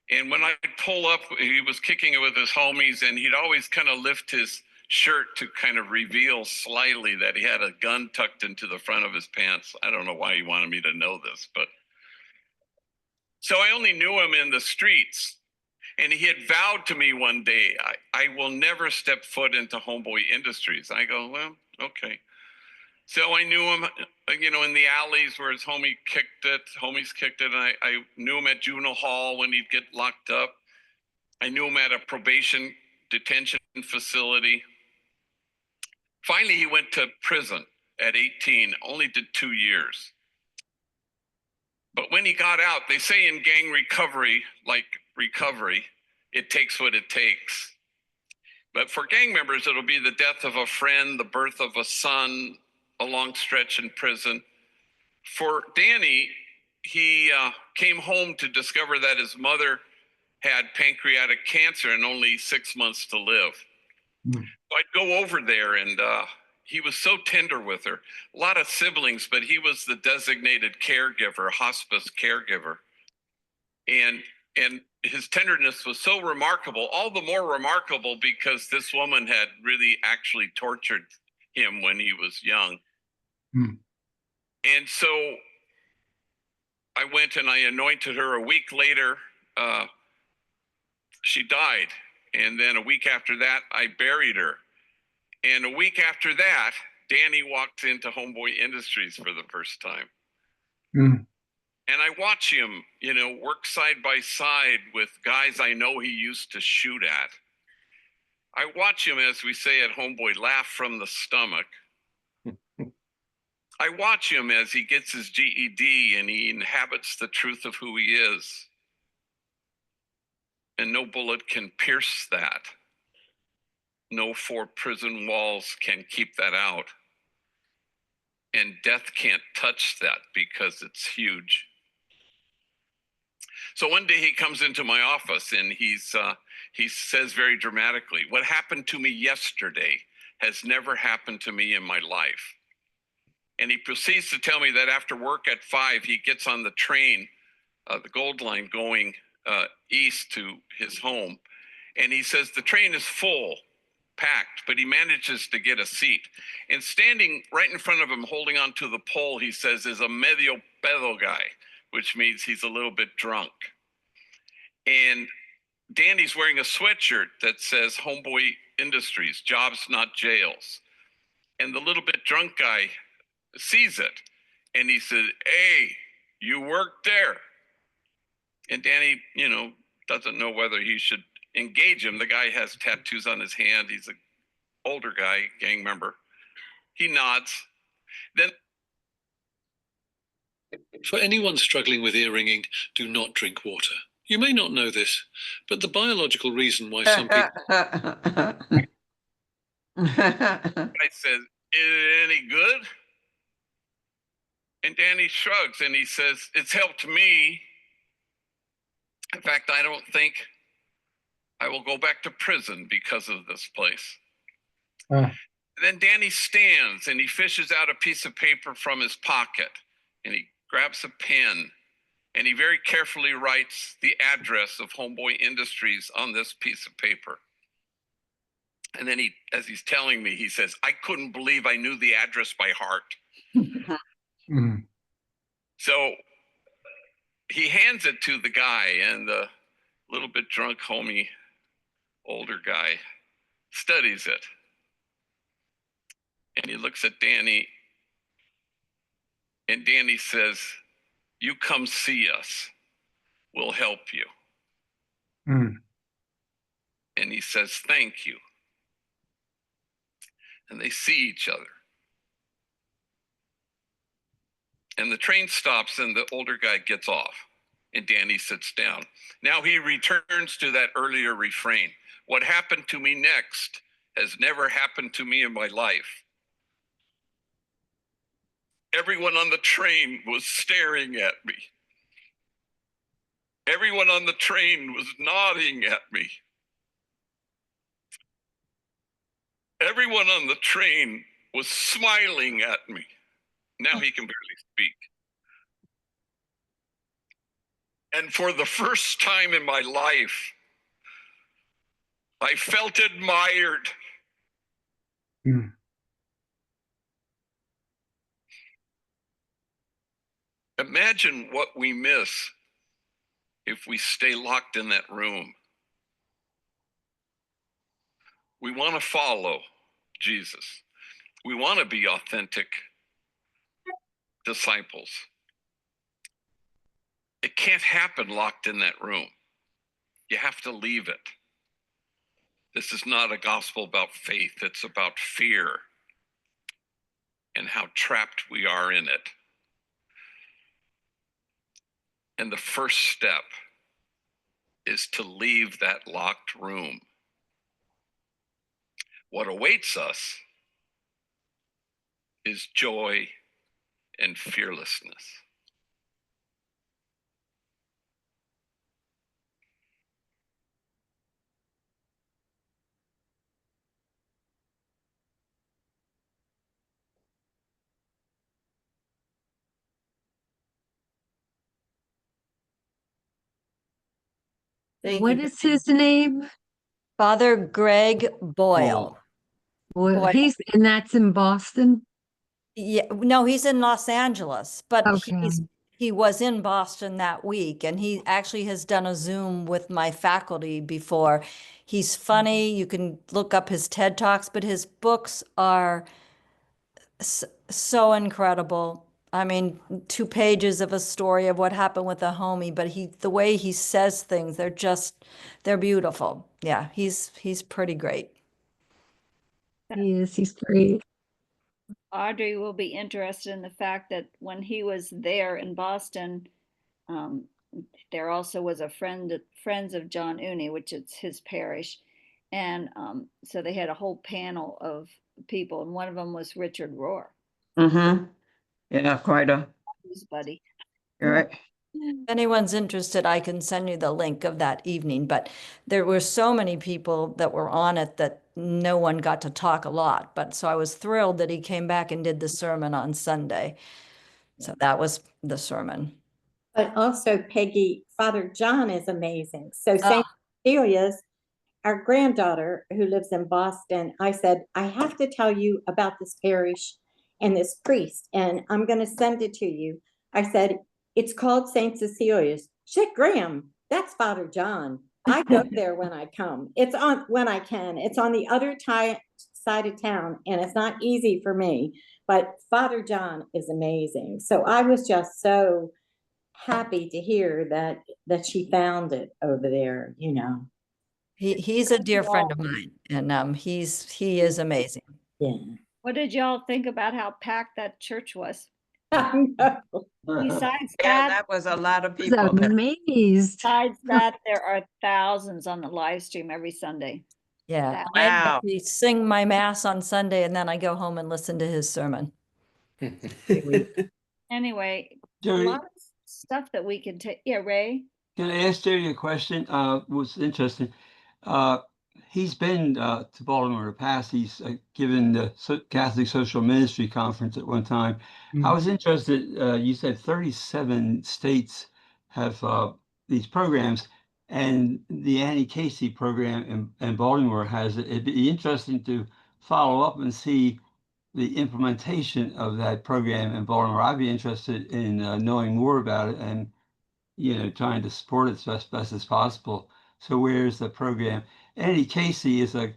Speaker 11: And when I'd pull up, he was kicking it with his homies, and he'd always kind of lift his shirt to kind of reveal slyly that he had a gun tucked into the front of his pants. I don't know why he wanted me to know this, but so I only knew him in the streets. And he had vowed to me one day, I will never step foot into Homeboy Industries. I go, well, okay. So I knew him, in the alleys where his homies kicked it, and I knew him at juvenile hall when he'd get locked up. I knew him at a probation detention facility. Finally, he went to prison at 18, only did 2 years. But when he got out, they say in gang recovery, it takes what it takes. But for gang members, it'll be the death of a friend, the birth of a son, a long stretch in prison. For Danny, he came home to discover that his mother had pancreatic cancer and only 6 months to live. So I'd go over there, and he was so tender with her. A lot of siblings, but he was the designated caregiver, hospice caregiver. And his tenderness was so remarkable, all the more remarkable because this woman had really actually tortured him when he was young. And so I went and I anointed her. A week later, she died. And then a week after that, I buried her. And a week after that, Danny walked into Homeboy Industries for the first time. And I watch him, work side by side with guys I know he used to shoot at. I watch him, as we say at Homeboy, laugh from the stomach. I watch him as he gets his GED and he inhabits the truth of who he is. And no bullet can pierce that. No 4 prison walls can keep that out. And death can't touch that because it's huge. So one day he comes into my office and he says very dramatically, what happened to me yesterday has never happened to me in my life. And he proceeds to tell me that after work at 5, he gets on the train, the Gold Line going east to his home. And he says the train is full, packed, but he manages to get a seat. And standing right in front of him, holding onto the pole, he says, is a medio pedo guy, which means he's a little bit drunk. And Danny's wearing a sweatshirt that says Homeboy Industries, jobs, not jails. And the little bit drunk guy sees it. And he said, hey, you work there. And Danny, doesn't know whether he should engage him. The guy has tattoos on his hand. He's an older guy, gang member. He nods. Then,
Speaker 12: for anyone struggling with ear ringing, do not drink water. You may not know this, but the biological reason why some people...
Speaker 11: I said, is it any good? And Danny shrugs and he says, it's helped me. In fact, I don't think I will go back to prison because of this place. Then Danny stands and he fishes out a piece of paper from his pocket and he grabs a pen and he very carefully writes the address of Homeboy Industries on this piece of paper. And then as he's telling me, he says, I couldn't believe I knew the address by heart. So he hands it to the guy, and the little bit drunk homie, older guy, studies it. And he looks at Danny, and Danny says, "You come see us. We'll help you."
Speaker 1: Mm.
Speaker 11: And he says, "Thank you." And they see each other. And the train stops, and the older guy gets off, and Danny sits down. Now he returns to that earlier refrain. What happened to me next has never happened to me in my life. Everyone on the train was staring at me. Everyone on the train was nodding at me. Everyone on the train was smiling at me. Now he can barely speak. And for the first time in my life, I felt admired.
Speaker 1: Mm.
Speaker 11: Imagine what we miss if we stay locked in that room. We want to follow Jesus. We want to be authentic disciples. It can't happen locked in that room. You have to leave it. This is not a gospel about faith. It's about fear and how trapped we are in it. And the first step is to leave that locked room. What awaits us is joy and fearlessness.
Speaker 8: Thank
Speaker 7: What
Speaker 8: you.
Speaker 7: is his name?
Speaker 2: Father Greg Boyle.
Speaker 7: Well,
Speaker 2: Boyle.
Speaker 7: and that's in Boston.
Speaker 2: Yeah, no, he's in Los Angeles, but
Speaker 7: Okay.
Speaker 2: he was in Boston that week, and he actually has done a Zoom with my faculty before. He's funny. You can look up his TED Talks, but his books are so incredible. I mean, 2 pages of a story of what happened with a homie, but the way he says things, they're beautiful. Yeah, he's pretty great.
Speaker 7: Yes, he's great.
Speaker 5: Audrey will be interested in the fact that when he was there in Boston, there also was a Friends of John Uni, which is his parish. And so they had a whole panel of people, and one of them was Richard Rohr,
Speaker 3: Mm-hmm. Yeah, quite a,
Speaker 5: his buddy.
Speaker 3: you're right.
Speaker 2: If anyone's interested, I can send you the link of that evening, but there were so many people that were on it that no one got to talk a lot. But so I was thrilled that he came back and did the sermon on Sunday. So that was the sermon.
Speaker 13: But also, Peggy, Father John is amazing. So
Speaker 2: Ah.
Speaker 13: St. Cecilia's, our granddaughter who lives in Boston, I said, I have to tell you about this parish and this priest, and I'm going to send it to you. I said, it's called St. Cecilia's. She said, Graham, that's Father John. I go there when I come. When I can. It's on the other side of town, and it's not easy for me, but Father John is amazing. So I was just so happy to hear that she found it over there, you know.
Speaker 2: He's a dear friend of mine, and he is amazing.
Speaker 13: Yeah.
Speaker 5: What did y'all think about how packed that church was?
Speaker 13: I know.
Speaker 5: Besides
Speaker 3: Yeah,
Speaker 5: that,
Speaker 3: that was a lot of
Speaker 7: I was
Speaker 3: people.
Speaker 7: amazed.
Speaker 5: besides that, there are thousands on the live stream every Sunday.
Speaker 2: Yeah,
Speaker 5: Wow.
Speaker 2: I
Speaker 3: Wow.
Speaker 2: actually sing my mass on Sunday, and then I go home and listen to his sermon.
Speaker 5: Anyway, a
Speaker 14: Jerry,
Speaker 5: lot of stuff that we can take. Yeah, Ray.
Speaker 14: can I ask Jerry a question? Was interesting. Uh, he's been to Baltimore in the past. He's given the Catholic Social Ministry Conference at one time. I was interested. You said 37 states have these programs, and the Annie Casey program in Baltimore has it. It'd be interesting to follow up and see the implementation of that program in Baltimore. I'd be interested in knowing more about it and trying to support it as best as possible. So where's the program? Annie Casey is a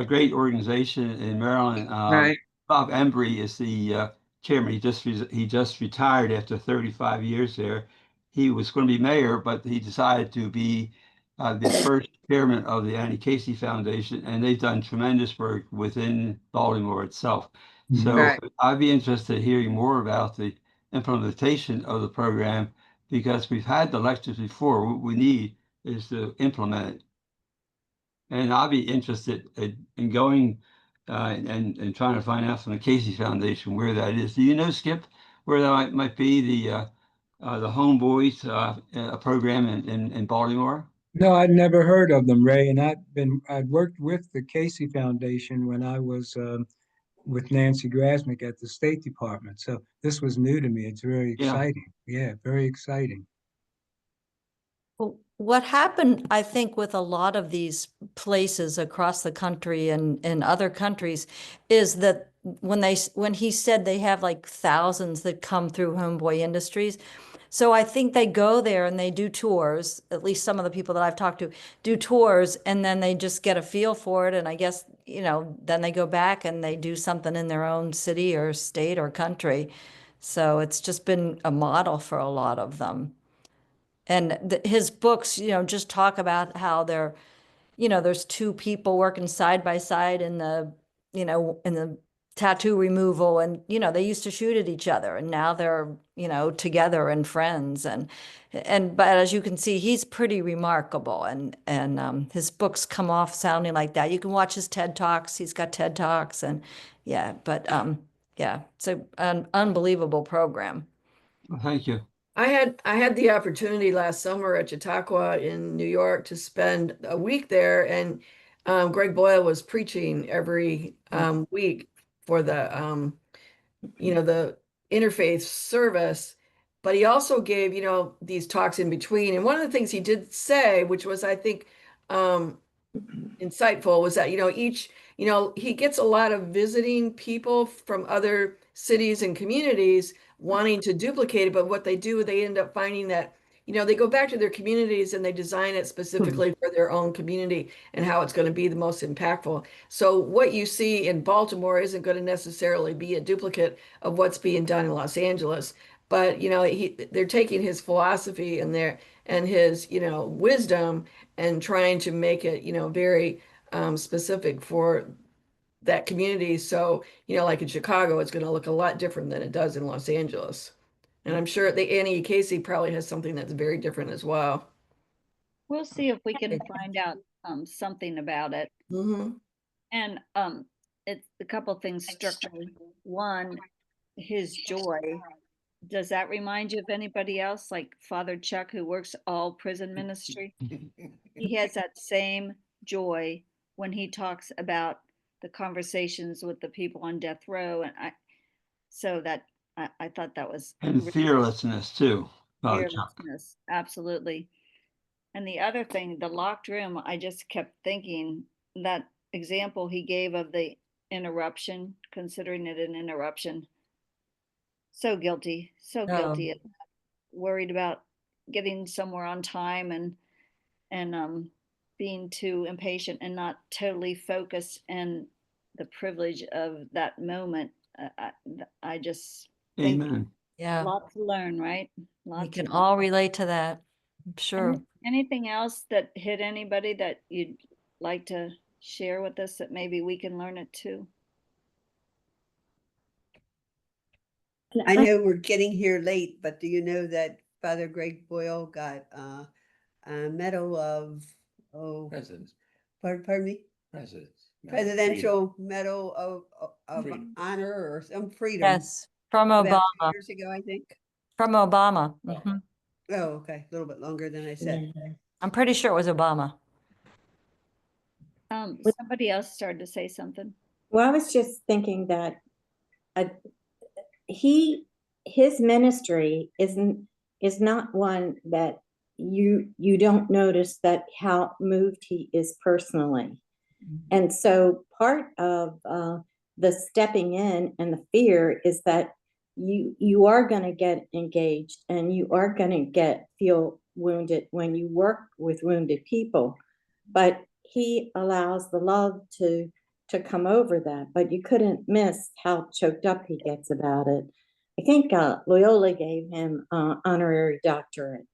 Speaker 14: great organization in Maryland.
Speaker 3: Right.
Speaker 14: Bob Embry is the chairman. He just retired after 35 years there. He was going to be mayor, but he decided to be the first chairman of the Annie Casey Foundation, and they've done tremendous work within Baltimore itself. So
Speaker 3: Right.
Speaker 14: I'd be interested in hearing more about the implementation of the program because we've had the lectures before. What we need is to implement it. And I'll be interested in going and trying to find out from the Casey Foundation where that is. Do you know, Skip, where that might be the Homeboys program in Baltimore?
Speaker 1: No, I'd never heard of them, Ray, and I'd worked with the Casey Foundation when I was with Nancy Grasmick at the State Department. So this was new to me. It's very
Speaker 14: Yeah.
Speaker 1: exciting. Yeah, very exciting.
Speaker 2: Well, what happened, I think, with a lot of these places across the country and in other countries is that when he said they have like thousands that come through Homeboy Industries. So I think they go there and they do tours, at least some of the people that I've talked to do tours, and then they just get a feel for it. And I guess, then they go back and they do something in their own city or state or country. So it's just been a model for a lot of them. And his books, just talk about how there's two people working side by side in the tattoo removal, and they used to shoot at each other, and now they're together and friends, but as you can see, he's pretty remarkable, and his books come off sounding like that. You can watch his TED Talks. He's got TED Talks, and yeah, but yeah, it's an unbelievable program.
Speaker 14: Well, thank you.
Speaker 8: I had the opportunity last summer at Chautauqua in New York to spend a week there, and Greg Boyle was preaching every week for the the interfaith service, but he also gave these talks in between. And one of the things he did say, which was I think insightful, was that he gets a lot of visiting people from other cities and communities wanting to duplicate it, but what they do, they end up finding that they go back to their communities and they design it specifically for their own community and how it's going to be the most impactful. So what you see in Baltimore isn't going to necessarily be a duplicate of what's being done in Los Angeles, but they're taking his philosophy and his wisdom and trying to make it very specific for that community. So like in Chicago, it's going to look a lot different than it does in Los Angeles. And I'm sure the Annie Casey probably has something that's very different as well.
Speaker 5: We'll see if we can find out something about it.
Speaker 8: Mm-hmm.
Speaker 5: And it's a couple things struck me. One, his joy. Does that remind you of anybody else, like Father Chuck, who works all prison ministry? He has that same joy when he talks about the conversations with the people on death row, and I thought that was
Speaker 14: And
Speaker 5: really
Speaker 14: fearlessness too.
Speaker 5: fearlessness, absolutely. And the other thing, the locked room, I just kept thinking that example he gave of the interruption, considering it an interruption. So guilty, so guilty. Worried about getting somewhere on time and being too impatient and not totally focused and the privilege of that moment. I just think
Speaker 14: Amen.
Speaker 2: Yeah,
Speaker 5: lot to learn, right?
Speaker 2: we
Speaker 5: Lot
Speaker 2: can
Speaker 5: to
Speaker 2: all relate to that. I'm sure.
Speaker 5: Anything else that hit anybody that you'd like to share with us that maybe we can learn it too?
Speaker 15: I know we're getting here late, but do you know that Father Greg Boyle got a medal of
Speaker 16: Presidents.
Speaker 15: Pardon me?
Speaker 16: Presidents.
Speaker 15: Presidential Medal of
Speaker 16: Freedom.
Speaker 15: Honor or some freedom
Speaker 2: Yes, from
Speaker 15: about
Speaker 2: Obama.
Speaker 15: 2 years ago, I think.
Speaker 2: From Obama. Mhm.
Speaker 15: Oh, okay, a little bit longer than I said.
Speaker 2: I'm pretty sure it was Obama.
Speaker 5: Somebody else started to say something.
Speaker 13: Well, I was just thinking that his ministry is not one that you don't notice that how moved he is personally. And so part of the stepping in and the fear is that you are going to get engaged and you are going to feel wounded when you work with wounded people, but he allows the love to come over that. But you couldn't miss how choked up he gets about it. I think Loyola gave him honorary doctorate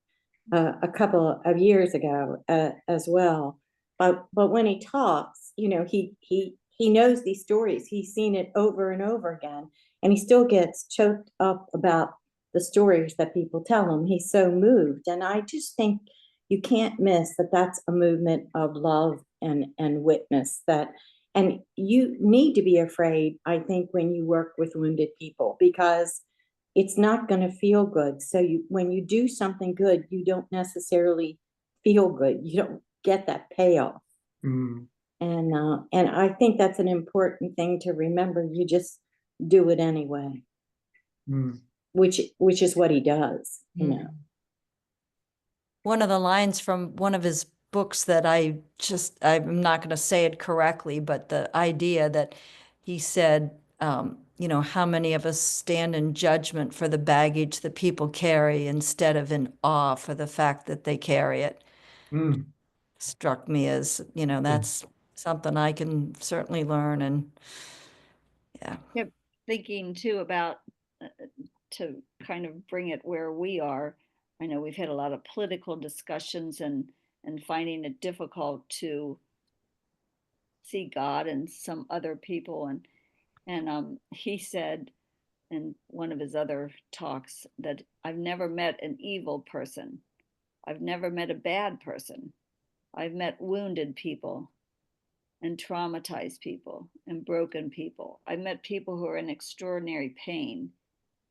Speaker 13: a couple of years ago as well. But when he talks, you know, he knows these stories. He's seen it over and over again, and he still gets choked up about the stories that people tell him. He's so moved, and I just think you can't miss that. That's a movement of love and witness that. And you need to be afraid, I think, when you work with wounded people, because it's not going to feel good. So when you do something good, you don't necessarily feel good. You don't get that payoff.
Speaker 1: Mm.
Speaker 13: And I think that's an important thing to remember. You just do it anyway, which is what he does, you know.
Speaker 2: One of the lines from one of his books that I'm not going to say it correctly, but the idea that he said, you know, how many of us stand in judgment for the baggage that people carry instead of in awe for the fact that they carry it. Struck me as, you know, that's something I can certainly learn. And yeah.
Speaker 5: Kept thinking too about to kind of bring it where we are. I know we've had a lot of political discussions and finding it difficult to see God and some other people. And he said in one of his other talks that I've never met an evil person. I've never met a bad person. I've met wounded people and traumatized people and broken people. I've met people who are in extraordinary pain.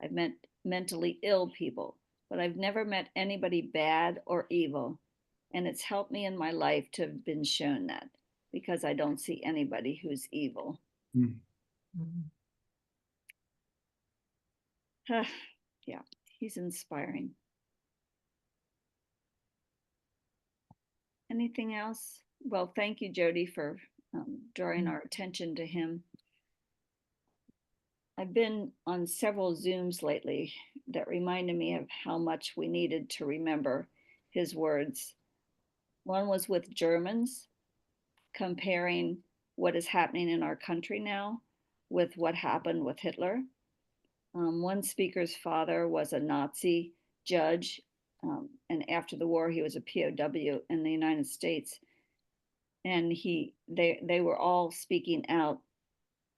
Speaker 5: I've met mentally ill people, but I've never met anybody bad or evil. And it's helped me in my life to have been shown that, because I don't see anybody who's evil. Yeah, he's inspiring. Anything else? Well, thank you, Jody, for drawing our attention to him. I've been on several Zooms lately that reminded me of how much we needed to remember his words. One was with Germans, comparing what is happening in our country now with what happened with Hitler. One speaker's father was a Nazi judge, and after the war, he was a POW in the United States. And they were all speaking out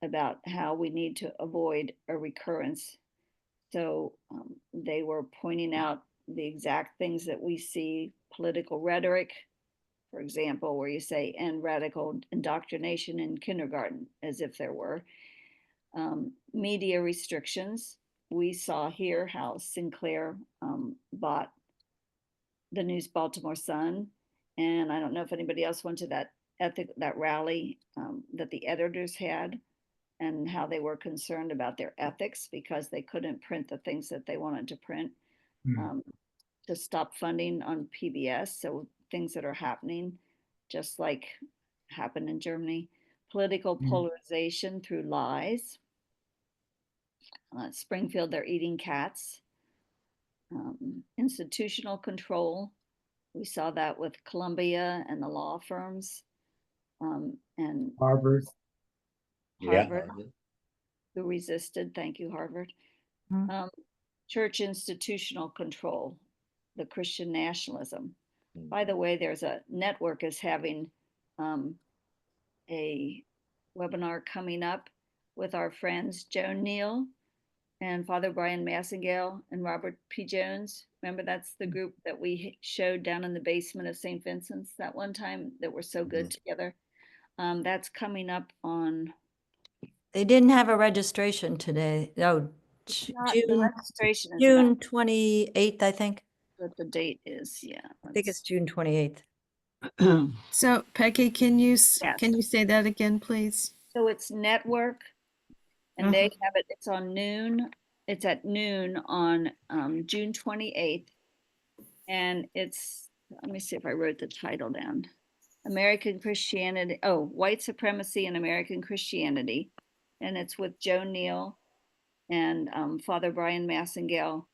Speaker 5: about how we need to avoid a recurrence. So they were pointing out the exact things that we see: political rhetoric, for example, where you say end radical indoctrination in kindergarten, as if there were. Media restrictions. We saw here how Sinclair bought the News Baltimore Sun. And I don't know if anybody else went to that rally that the editors had, and how they were concerned about their ethics because they couldn't print the things that they wanted to print. To stop funding on PBS. So things that are happening, just like happened in Germany. Political polarization through lies. Springfield, they're eating cats. Institutional control. We saw that with Columbia and the law firms. And
Speaker 1: Harvard.
Speaker 5: Who resisted. Thank you, Harvard. Church institutional control, the Christian nationalism. By the way, there's a network is having a webinar coming up with our friends Joan Neal and Father Brian Massengale and Robert P. Jones. Remember, that's the group that we showed down in the basement of St. Vincent's that one time that were so good together. That's coming up on.
Speaker 2: They didn't have a registration today. No,
Speaker 5: The registration is
Speaker 2: June 28th, I think.
Speaker 5: What the date is, yeah.
Speaker 2: I think it's June 28th.
Speaker 10: So Peggy, can you say that again, please?
Speaker 5: So it's network, and they have it. It's on noon. It's at noon on June 28th, and it's. Let me see if I wrote the title down. American Christianity. Oh, White Supremacy and American Christianity, and it's with Joan Neal and Father Brian Massengale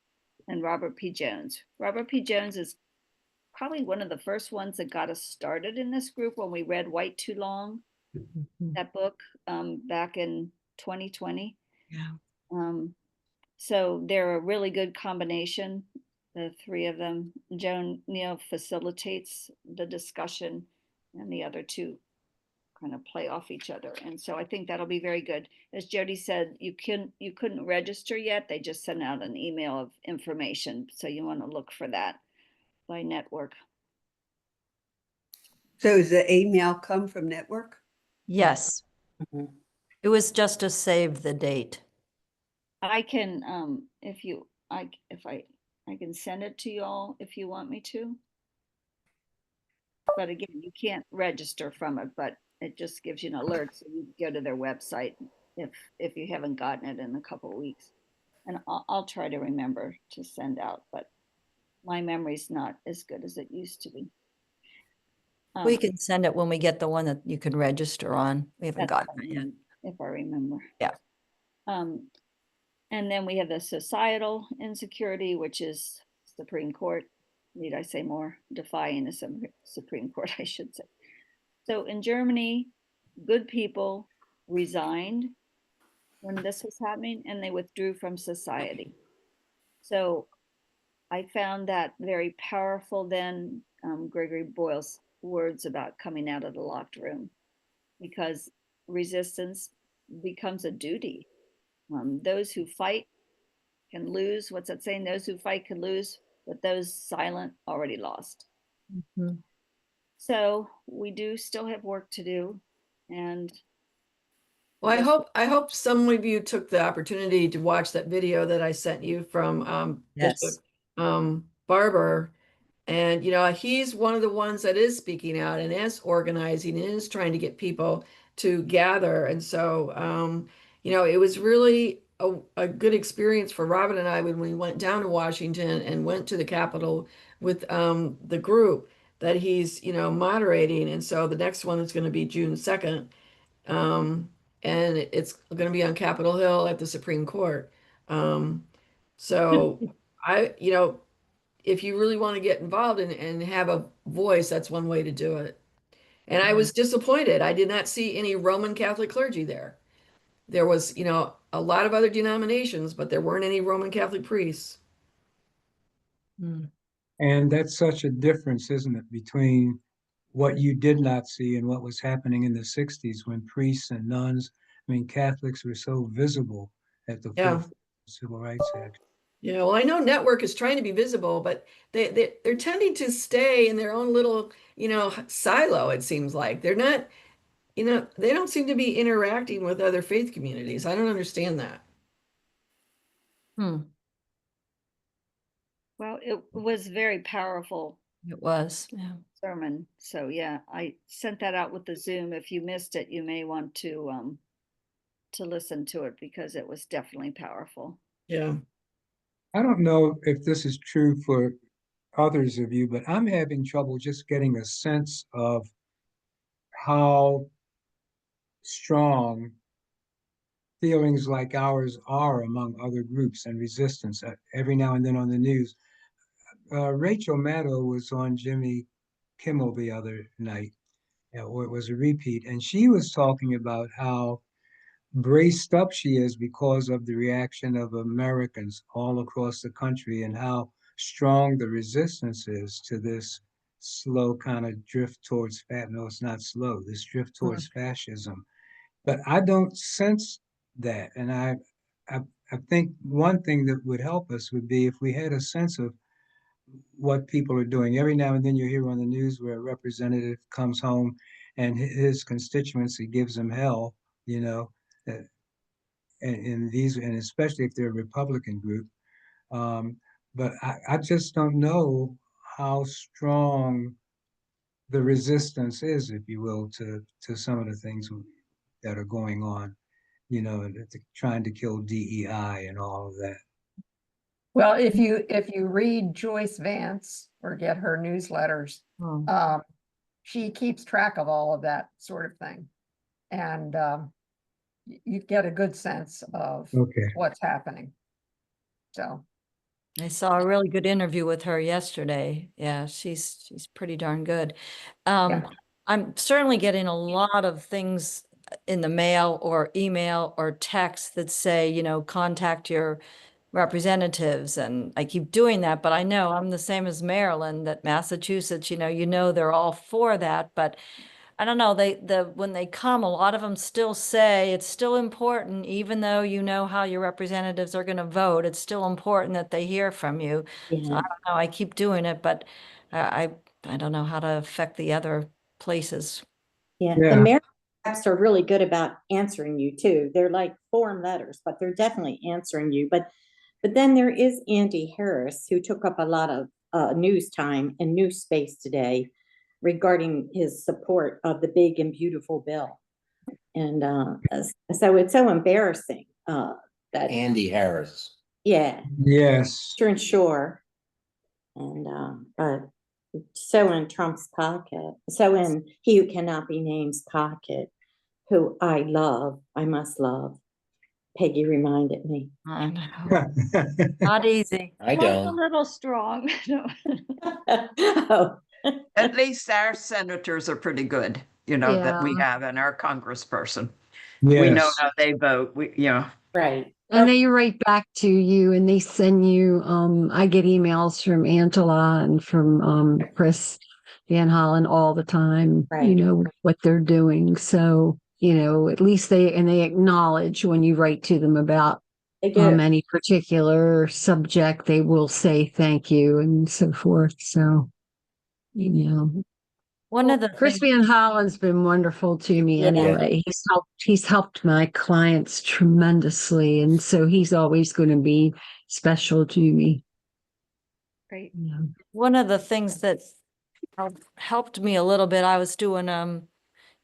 Speaker 5: and Robert P. Jones. Robert P. Jones is probably one of the first ones that got us started in this group when we read White Too Long, that book back in 2020.
Speaker 2: Yeah.
Speaker 5: So they're a really good combination, the three of them. Joan Neal facilitates the discussion, and the other two kind of play off each other. And so I think that'll be very good. As Jody said, you couldn't register yet. They just sent out an email of information. So you want to look for that by network.
Speaker 15: So does the email come from network?
Speaker 2: Yes. It was just to save the date.
Speaker 5: I can I can send it to y'all if you want me to. But again, you can't register from it, but it just gives you an alert, so you go to their website if you haven't gotten it in a couple of weeks. And I'll try to remember to send out, but my memory's not as good as it used to be.
Speaker 2: We can send it when we get the one that you can register on. We haven't gotten it yet.
Speaker 5: If I remember.
Speaker 2: Yeah.
Speaker 5: And then we have the societal insecurity, which is Supreme Court. Need I say more? Defying the Supreme Court, I should say. So in Germany, good people resigned when this was happening, and they withdrew from society. So I found that very powerful then, Gregory Boyle's words about coming out of the locked room, because resistance becomes a duty. Those who fight can lose. What's that saying? Those who fight can lose, but those silent already lost. So we do still have work to do. And
Speaker 8: well, I hope some of you took the opportunity to watch that video that I sent you from Bishop Barber. And, you know, he's one of the ones that is speaking out and is organizing and is trying to get people to gather. And so, you know, it was really a good experience for Robin and I when we went down to Washington and went to the Capitol with the group that he's, you know, moderating. And so the next one is going to be June 2nd. And it's going to be on Capitol Hill at the Supreme Court. So you know, if you really want to get involved and have a voice, that's one way to do it. And I was disappointed. I did not see any Roman Catholic clergy there. There was, you know, a lot of other denominations, but there weren't any Roman Catholic priests.
Speaker 1: And that's such a difference, isn't it, between what you did not see and what was happening in the 60s when priests and nuns, I mean, Catholics were so visible at the forefront of the Civil Rights Act.
Speaker 8: Yeah, well, I know Network is trying to be visible, but they're tending to stay in their own little, you know, silo, it seems like. They're not, you know, they don't seem to be interacting with other faith communities. I don't understand that.
Speaker 5: well, it was very powerful.
Speaker 2: It was. Yeah.
Speaker 5: Sermon. So yeah, I sent that out with the Zoom. If you missed it, you may want to listen to it because it was definitely powerful.
Speaker 8: Yeah.
Speaker 1: I don't know if this is true for others of you, but I'm having trouble just getting a sense of how strong feelings like ours are among other groups and resistance. Every now and then on the news, Rachel Maddow was on Jimmy Kimmel the other night, or it was a repeat, and she was talking about how braced up she is because of the reaction of Americans all across the country and how strong the resistance is to this slow kind of drift towards no, it's not slow, this drift towards fascism. But I don't sense that. And I think one thing that would help us would be if we had a sense of what people are doing. Every now and then you hear on the news where a representative comes home and his constituency gives him hell, you know, and especially if they're a Republican group. But I just don't know how strong the resistance is, if you will, to some of the things that are going on, you know, trying to kill DEI and all of that.
Speaker 4: Well, if you read Joyce Vance or get her newsletters, she keeps track of all of that sort of thing. And you get a good sense of
Speaker 1: Okay.
Speaker 4: what's happening. So,
Speaker 2: I saw a really good interview with her yesterday. Yeah, she's pretty darn good.
Speaker 4: yeah,
Speaker 2: I'm certainly getting a lot of things in the mail or email or text that say, you know, contact your representatives, and I keep doing that, but I know I'm the same as Maryland, that Massachusetts, you know, they're all for that, but I don't know, when they come, a lot of them still say it's still important, even though you know how your representatives are going to vote, it's still important that they hear from you. So I
Speaker 13: Yeah,
Speaker 2: don't know, I keep doing it, but I don't know how to affect the other places.
Speaker 13: yeah. The
Speaker 1: Yeah.
Speaker 13: mayor reps are really good about answering you too. They're like form letters, but they're definitely answering you. But then there is Andy Harris, who took up a lot of news time and news space today regarding his support of the big and beautiful bill. And so it's so embarrassing that,
Speaker 16: Andy Harris.
Speaker 13: yeah,
Speaker 1: Yes.
Speaker 13: sure. And so in Trump's pocket, so in he who cannot be named's pocket, who I love, I must love. Peggy reminded me.
Speaker 2: I know. Not easy.
Speaker 16: I
Speaker 5: Mine's a
Speaker 16: don't.
Speaker 5: little strong. No.
Speaker 13: Oh,
Speaker 3: At least our senators are pretty good, you know, that we
Speaker 7: Yeah.
Speaker 3: have, and our congressperson. We know
Speaker 1: Yes.
Speaker 3: how they vote.
Speaker 13: right.
Speaker 7: And they write back to you and they send you, I get emails from Angela and from Chris Van Hollen all the time,
Speaker 13: Right.
Speaker 7: what they're doing. So, at least they acknowledge when you write to them about
Speaker 13: They do.
Speaker 7: any particular subject, they will say thank you and so forth. So,
Speaker 2: One of the
Speaker 7: Chris
Speaker 2: things,
Speaker 7: Van Hollen's been wonderful to me
Speaker 13: Yeah.
Speaker 7: anyway. He's helped my clients tremendously, and so he's always going to be special to me.
Speaker 5: Great.
Speaker 7: Yeah.
Speaker 2: one of the things that helped me a little bit, I was doing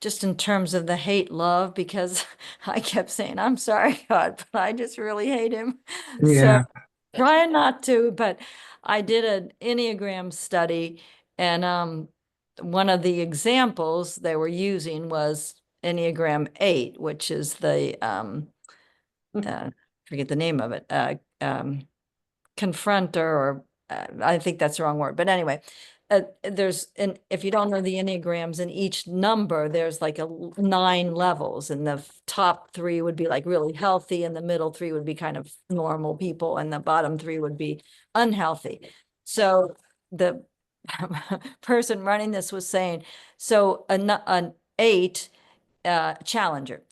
Speaker 2: just in terms of the hate love, because I kept saying, I'm sorry, God, but I just really hate him. So
Speaker 1: Yeah.
Speaker 2: trying not to, but I did an Enneagram study, and one of the examples they were using was Enneagram 8, which is the forget the name of it, confronter, or I think that's the wrong word, but anyway, if you don't know the Enneagrams, in each number, there's like 9 levels, and the top 3 would be like really healthy, and the middle 3 would be kind of normal people, and the bottom 3 would be unhealthy. So the person running this was saying, so an 8 challenger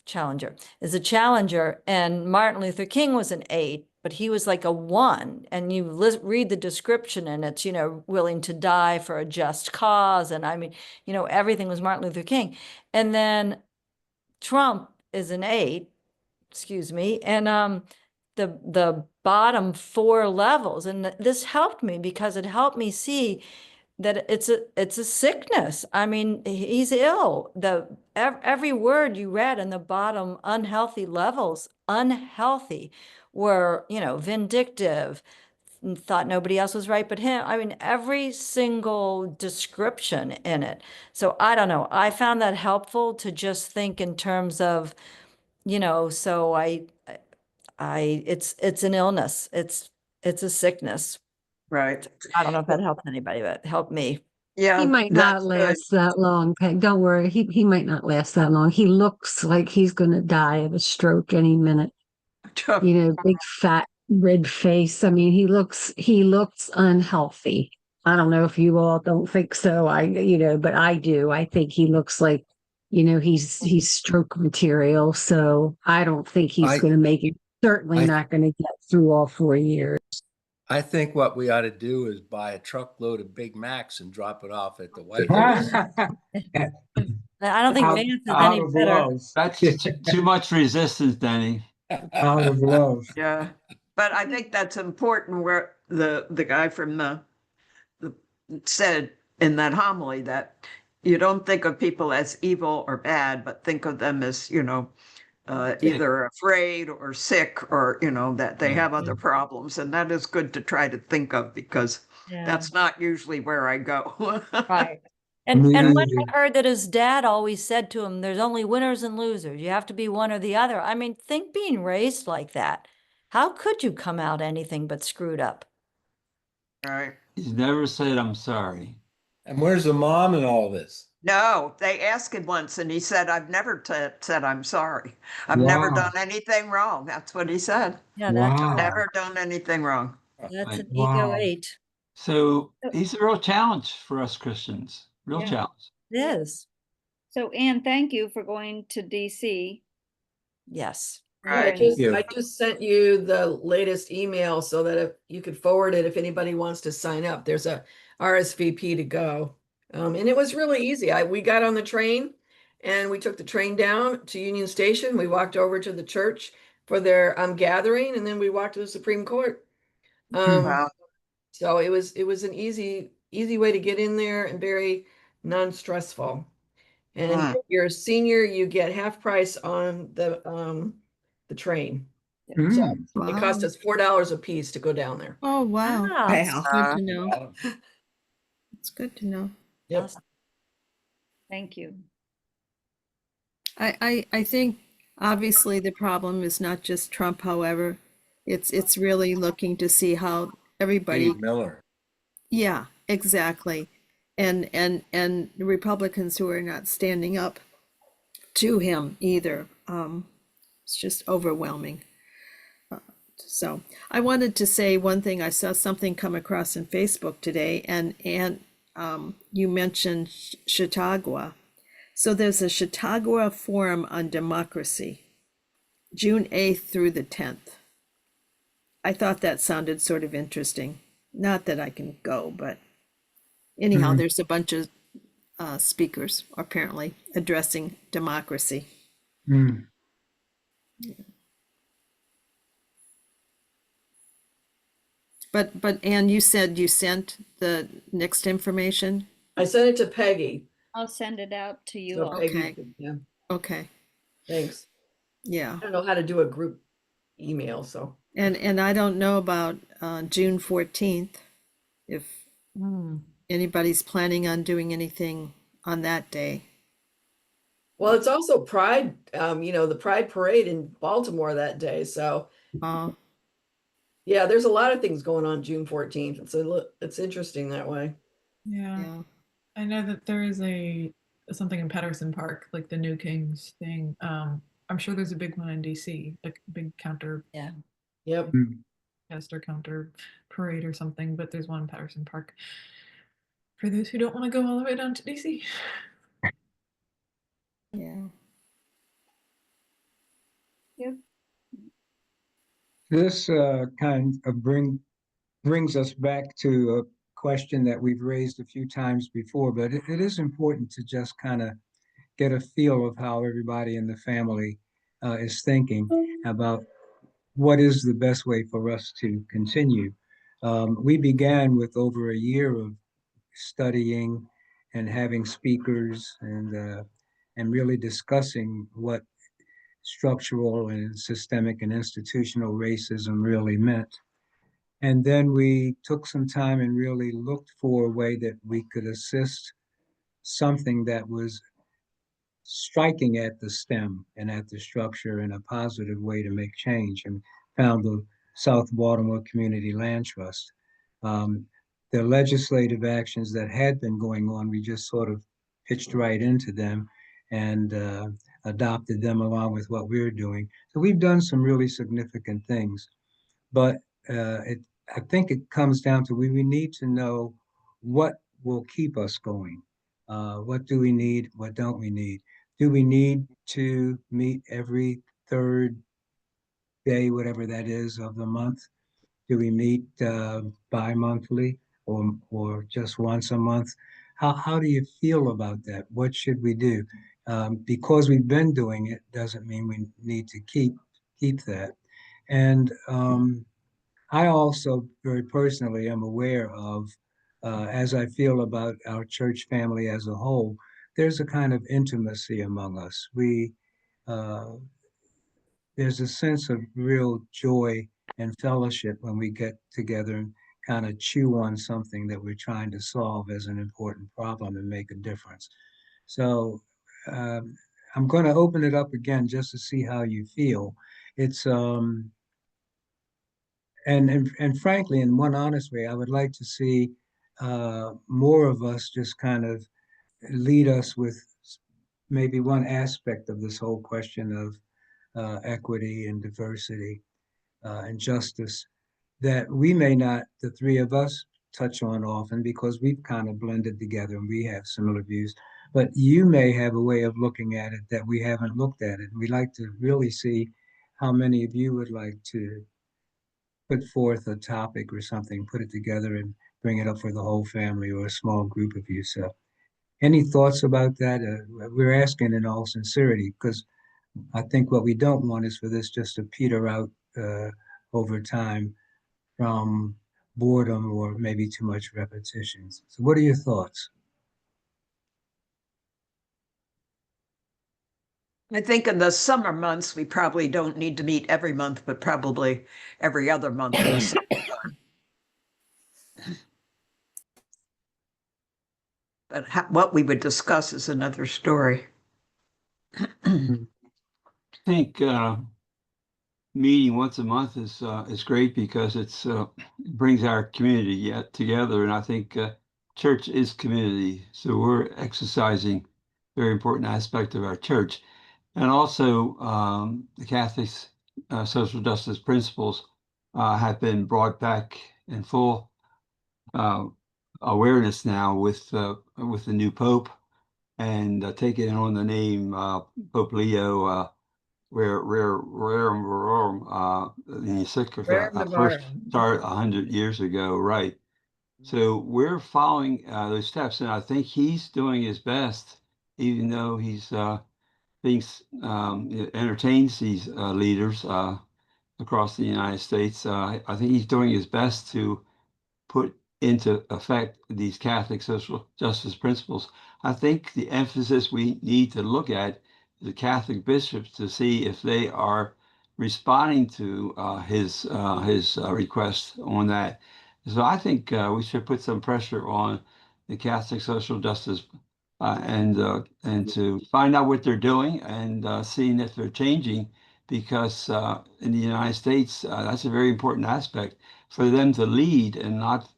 Speaker 2: is a challenger, and Martin Luther King was an 8, but he was like a 1, and you read the description, and it's, willing to die for a just cause, and I mean, everything was Martin Luther King. And then Trump is an 8, excuse me, and the bottom 4 levels, and this helped me because it helped me see that it's a sickness. I mean, he's ill. Every word you read in the bottom unhealthy levels, unhealthy, were, vindictive, thought nobody else was right but him. I mean, every single description in it. So I don't know. I found that helpful to just think in terms of, so it's an illness. It's a sickness.
Speaker 3: Right.
Speaker 2: I don't know if that helps anybody, but it helped me.
Speaker 7: He
Speaker 3: Yeah,
Speaker 7: might not
Speaker 3: that's good.
Speaker 7: last that long, Peg. Don't worry. He might not last that long. He looks like he's going to die of a stroke any minute. Big fat red face. I mean, he looks unhealthy. I don't know if you all don't think so. But I do. I think he looks like, he's stroke material. So I don't think he's going to make it. Certainly not going to get through all 4 years.
Speaker 16: I think what we ought to do is buy a truckload of Big Macs and drop it off at the White House.
Speaker 2: I don't think Vance is
Speaker 1: Out
Speaker 2: any
Speaker 1: of
Speaker 2: better.
Speaker 1: love.
Speaker 14: That's too much resistance, Danny.
Speaker 1: Out of love.
Speaker 3: Yeah, but I think that's important, where the guy from the said in that homily that you don't think of people as evil or bad, but think of them as, either afraid or sick, or, that they have other problems. And that is good to try to think of, because
Speaker 2: Yeah.
Speaker 3: that's not usually where I go.
Speaker 2: Right. And when
Speaker 1: Amelia,
Speaker 2: I heard that his dad always said to him, there's only winners and losers. You have to be one or the other. I mean, think being raised like that. How could you come out anything but screwed up?
Speaker 3: Right.
Speaker 14: He's never said, I'm sorry.
Speaker 16: And where's the mom in all this?
Speaker 3: No, they asked him once and he said, I've never said I'm sorry. I've never
Speaker 1: wow,
Speaker 3: done anything wrong. That's what he said.
Speaker 2: Yeah,
Speaker 1: wow,
Speaker 3: Never done anything wrong.
Speaker 2: that's
Speaker 14: Right.
Speaker 2: an ego
Speaker 1: wow.
Speaker 2: 8.
Speaker 14: So he's a real challenge for us Christians. Real
Speaker 5: Yeah.
Speaker 14: challenge.
Speaker 2: It is.
Speaker 5: So Anne, thank you for going to DC.
Speaker 2: Yes.
Speaker 8: Yeah,
Speaker 3: Right.
Speaker 8: I just sent you the latest email so that if you could forward it if anybody wants to sign up. There's a RSVP to go. And it was really easy. We got on the train and we took the train down to Union Station. We walked over to the church for their gathering, and then we walked to the Supreme Court.
Speaker 3: Wow.
Speaker 8: So it was an easy way to get in there and very non-stressful. And
Speaker 3: Mm.
Speaker 8: if you're a senior, you get half price on the train. So
Speaker 1: Mm.
Speaker 8: it cost
Speaker 10: Wow.
Speaker 8: us $4 a piece to go down there.
Speaker 10: Oh, wow.
Speaker 2: Wow.
Speaker 10: That's
Speaker 15: Wow.
Speaker 10: good to know. It's good to know.
Speaker 8: Yep.
Speaker 2: Awesome.
Speaker 5: Thank you.
Speaker 10: I think obviously the problem is not just Trump, however. It's really looking to see how everybody,
Speaker 16: Dave Miller.
Speaker 10: yeah, exactly. And the Republicans who are not standing up to him either. It's just overwhelming. So I wanted to say one thing. I saw something come across in Facebook today, and you mentioned Chautauqua. So there's a Chautauqua Forum on Democracy, June 8th through the 10th. I thought that sounded sort of interesting. Not that I can go, but anyhow,
Speaker 1: Mhm.
Speaker 10: there's a bunch of speakers apparently addressing democracy.
Speaker 1: Mm.
Speaker 10: But Anne, you said you sent the next information?
Speaker 8: I sent it to Peggy.
Speaker 5: I'll send it out to you
Speaker 8: So
Speaker 5: all.
Speaker 8: Peggy,
Speaker 10: Okay.
Speaker 8: yeah,
Speaker 10: Okay.
Speaker 8: thanks.
Speaker 10: Yeah.
Speaker 8: I don't know how to do a group email, so.
Speaker 10: And I don't know about June 14th, if
Speaker 2: Hmm.
Speaker 10: anybody's planning on doing anything on that day.
Speaker 8: Well, it's also Pride, the Pride Parade in Baltimore that day. So yeah, there's a lot of things going on June 14th. It's interesting that way.
Speaker 6: Yeah.
Speaker 10: Yeah.
Speaker 6: I know that there is something in Patterson Park, like the New Kings thing. I'm sure there's a big one in DC, like a big counter
Speaker 2: Yeah.
Speaker 8: Yep.
Speaker 6: fest or counter parade or something, but there's one in Patterson Park for those who don't want to go all the way down to DC.
Speaker 10: Yeah.
Speaker 5: Yep.
Speaker 1: This kind of brings us back to a question that we've raised a few times before, but it is important to just kind of get a feel of how everybody in the family is thinking about what is the best way for us to continue. We began with over a year of studying and having speakers and really discussing what structural and systemic and institutional racism really meant. And then we took some time and really looked for a way that we could assist something that was striking at the stem and at the structure in a positive way to make change, and found the South Baltimore Community Land Trust. Um, the legislative actions that had been going on, we just sort of pitched right into them and adopted them along with what we were doing. So we've done some really significant things, but I think it comes down to we need to know what will keep us going. What do we need? What don't we need? Do we need to meet every third day, whatever that is, of the month? Do we meet bi-monthly or just once a month? How do you feel about that? What should we do? Because we've been doing it doesn't mean we need to keep that. And I also very personally am aware of, as I feel about our church family as a whole, there's a kind of intimacy among us. Uh, there's a sense of real joy and fellowship when we get together and kind of chew on something that we're trying to solve as an important problem and make a difference. So I'm going to open it up again just to see how you feel. It's and frankly, in one honest way, I would like to see more of us just kind of lead us with maybe one aspect of this whole question of equity and diversity and justice that we may not, the three of us, touch on often because we've kind of blended together and we have similar views. But you may have a way of looking at it that we haven't looked at it. We'd like to really see how many of you would like to put forth a topic or something, put it together and bring it up for the whole family or a small group of you. So any thoughts about that? We're asking in all sincerity because I think what we don't want is for this just to peter out over time from boredom or maybe too much repetitions. So what are your thoughts?
Speaker 3: I think in the summer months, we probably don't need to meet every month, but probably every other month in the summertime. But what we would discuss is another story.
Speaker 14: I think meeting once a month is great because it's brings our community yet together, and I think church is community, so we're exercising a very important aspect of our church, and also the Catholics' social justice principles have been brought back in full awareness now with the new Pope and taking on the name Pope Leo. Where the encyclical first started 100 years ago, right? So we're following those steps, and I think he's doing his best, even though he's entertains these leaders across the United States. I think he's doing his best to put into effect these Catholic social justice principles. I think the emphasis we need to look at the Catholic bishops to see if they are responding to his request on that. So I think we should put some pressure on the Catholic social justice and to find out what they're doing and seeing if they're changing, because in the United States that's a very important aspect for them to lead and not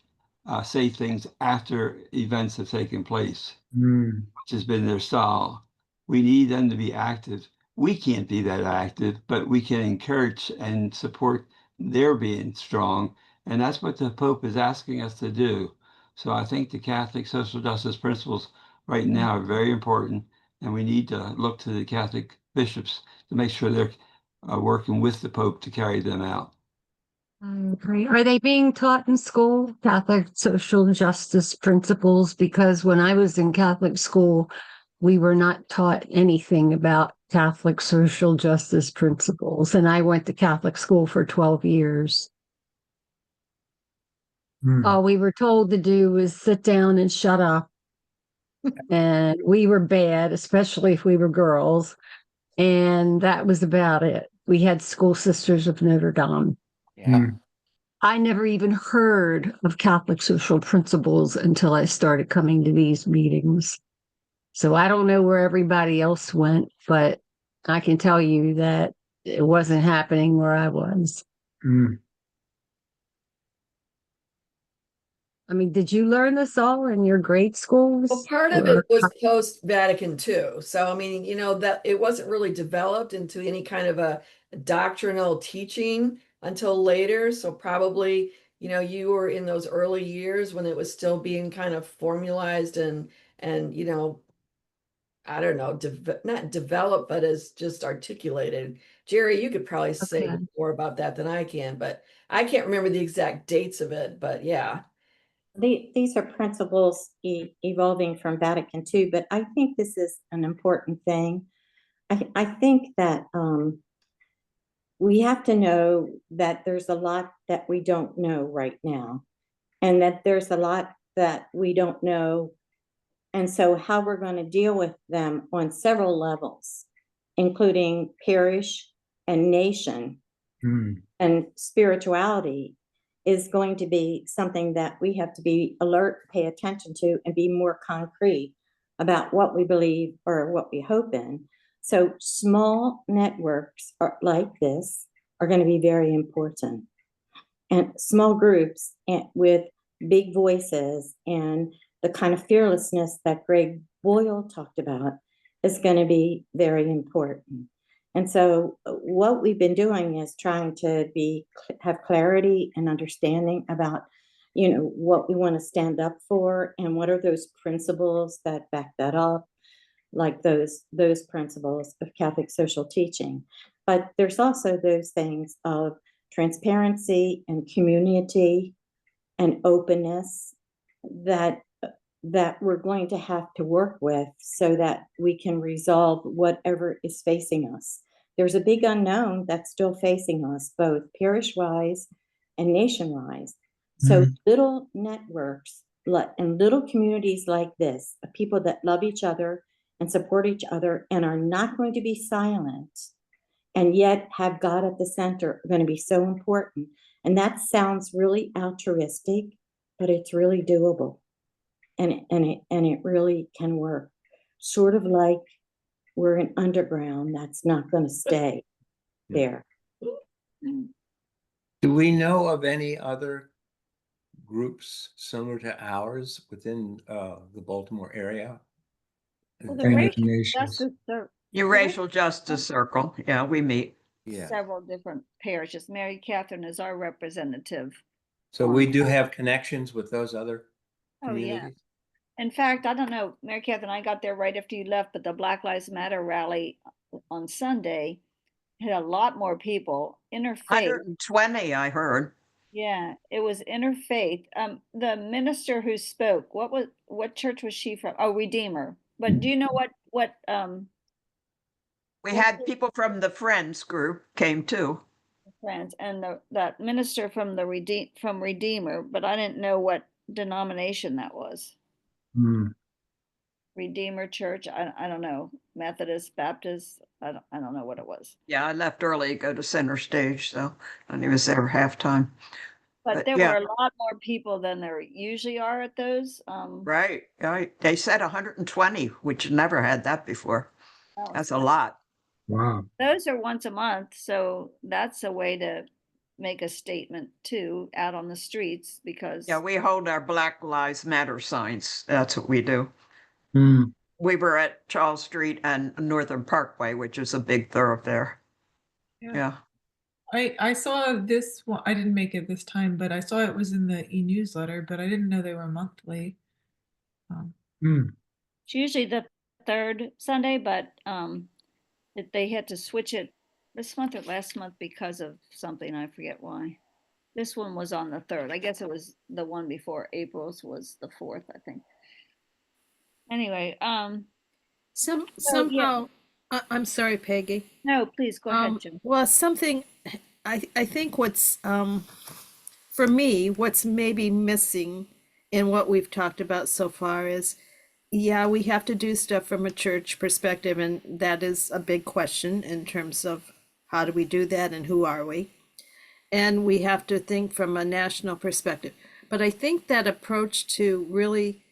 Speaker 14: say things after events have taken place, which has been their style. We need them to be active. We can't be that active, but we can encourage and support their being strong. And that's what the Pope is asking us to do. So I think the Catholic social justice principles right now are very important. And we need to look to the Catholic bishops to make sure they're working with the Pope to carry them out.
Speaker 7: Great. Are they being taught in school, Catholic social justice principles? Because when I was in Catholic school, we were not taught anything about Catholic social justice principles. And I went to Catholic school for 12 years. All we were told to do was sit down and shut up. And we were bad, especially if we were girls. And that was about it. We had School Sisters of Notre Dame.
Speaker 16: Yeah.
Speaker 7: I never even heard of Catholic social principles until I started coming to these meetings. So I don't know where everybody else went, but I can tell you that it wasn't happening where I was. I mean, did you learn this all in your grade schools?
Speaker 8: Well, part of it was post Vatican II. So, I mean, you know, that it wasn't really developed into any kind of a doctrinal teaching until later. So probably, you know, you were in those early years when it was still being kind of formalized and, you know, I don't know, not developed, but as just articulated. Jerry, you could probably say more about that than I can, but I can't remember the exact dates of it, but yeah.
Speaker 13: These are principles evolving from Vatican II, but I think this is an important thing. I think that we have to know that there's a lot that we don't know right now, and that there's a lot that we don't know. And so how we're going to deal with them on several levels, including parish and nation and spirituality is going to be something that we have to be alert, pay attention to, and be more concrete about what we believe or what we hope in. So small networks like this are going to be very important. And small groups with big voices and the kind of fearlessness that Greg Boyle talked about is going to be very important. And so what we've been doing is trying to have clarity and understanding about, what we want to stand up for and what are those principles that back that up, like those principles of Catholic social teaching. But there's also those things of transparency and community and openness that we're going to have to work with so that we can resolve whatever is facing us. There's a big unknown that's still facing us, both parish-wise and nation-wise. So little networks and little communities like this, of people that love each other and support each other and are not going to be silent and yet have God at the center, are going to be so important. And that sounds really altruistic, but it's really doable. And it really can work. Sort of like we're an underground that's not going to stay there.
Speaker 16: Do we know of any other groups similar to ours within the Baltimore area?
Speaker 5: Well, the racial justice,
Speaker 3: Racial Justice Circle. Yeah, we meet.
Speaker 16: Yeah.
Speaker 5: Several different parishes. Mary Catherine is our representative.
Speaker 16: So we do have connections with those other communities?
Speaker 5: Oh, yeah. In fact, I don't know, Mary Catherine, I got there right after you left, but the Black Lives Matter rally on Sunday had a lot more people. Interfaith.
Speaker 3: 120, I heard.
Speaker 5: Yeah, it was interfaith. The minister who spoke, what church was she from? Oh, Redeemer. But do you know what
Speaker 3: we had people from the Friends group came too.
Speaker 5: Friends and that minister from from Redeemer, but I didn't know what denomination that was. Redeemer Church. I don't know. Methodist, Baptist. I don't know what it was.
Speaker 3: Yeah, I left early to go to center stage, so and he was there halftime.
Speaker 5: But there were a lot more people than there usually are at those.
Speaker 3: Right. They said 120, which never had that before. That's a lot.
Speaker 1: Wow.
Speaker 5: Those are once a month, so that's a way to make a statement too out on the streets because
Speaker 3: we hold our Black Lives Matter signs. That's what we do. We were at Charles Street and Northern Parkway, which is a big thoroughfare. Yeah.
Speaker 6: I saw this one. I didn't make it this time, but I saw it was in the e-newsletter, but I didn't know they were monthly.
Speaker 5: It's usually the third Sunday, but they had to switch it this month or last month because of something. I forget why. This one was on the third. I guess it was the one before April's was the fourth, I think. Anyway,
Speaker 10: somehow, I'm sorry, Peggy.
Speaker 5: No, please go ahead, Jim.
Speaker 10: Well, something I think what's for me, what's maybe missing in what we've talked about so far is, we have to do stuff from a church perspective, and that is a big question in terms of how do we do that and who are we? And we have to think from a national perspective. But I think that approach to really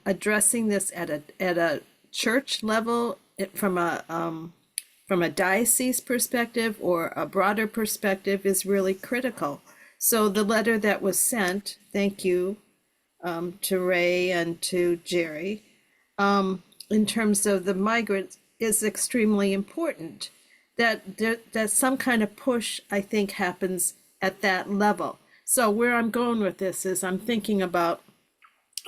Speaker 10: addressing this at a church level, from a diocese perspective or a broader perspective, is really critical. So the letter that was sent, thank you to Ray and to Jerry, in terms of the migrants, is extremely important. That some kind of push, I think, happens at that level. So where I'm going with this is I'm thinking about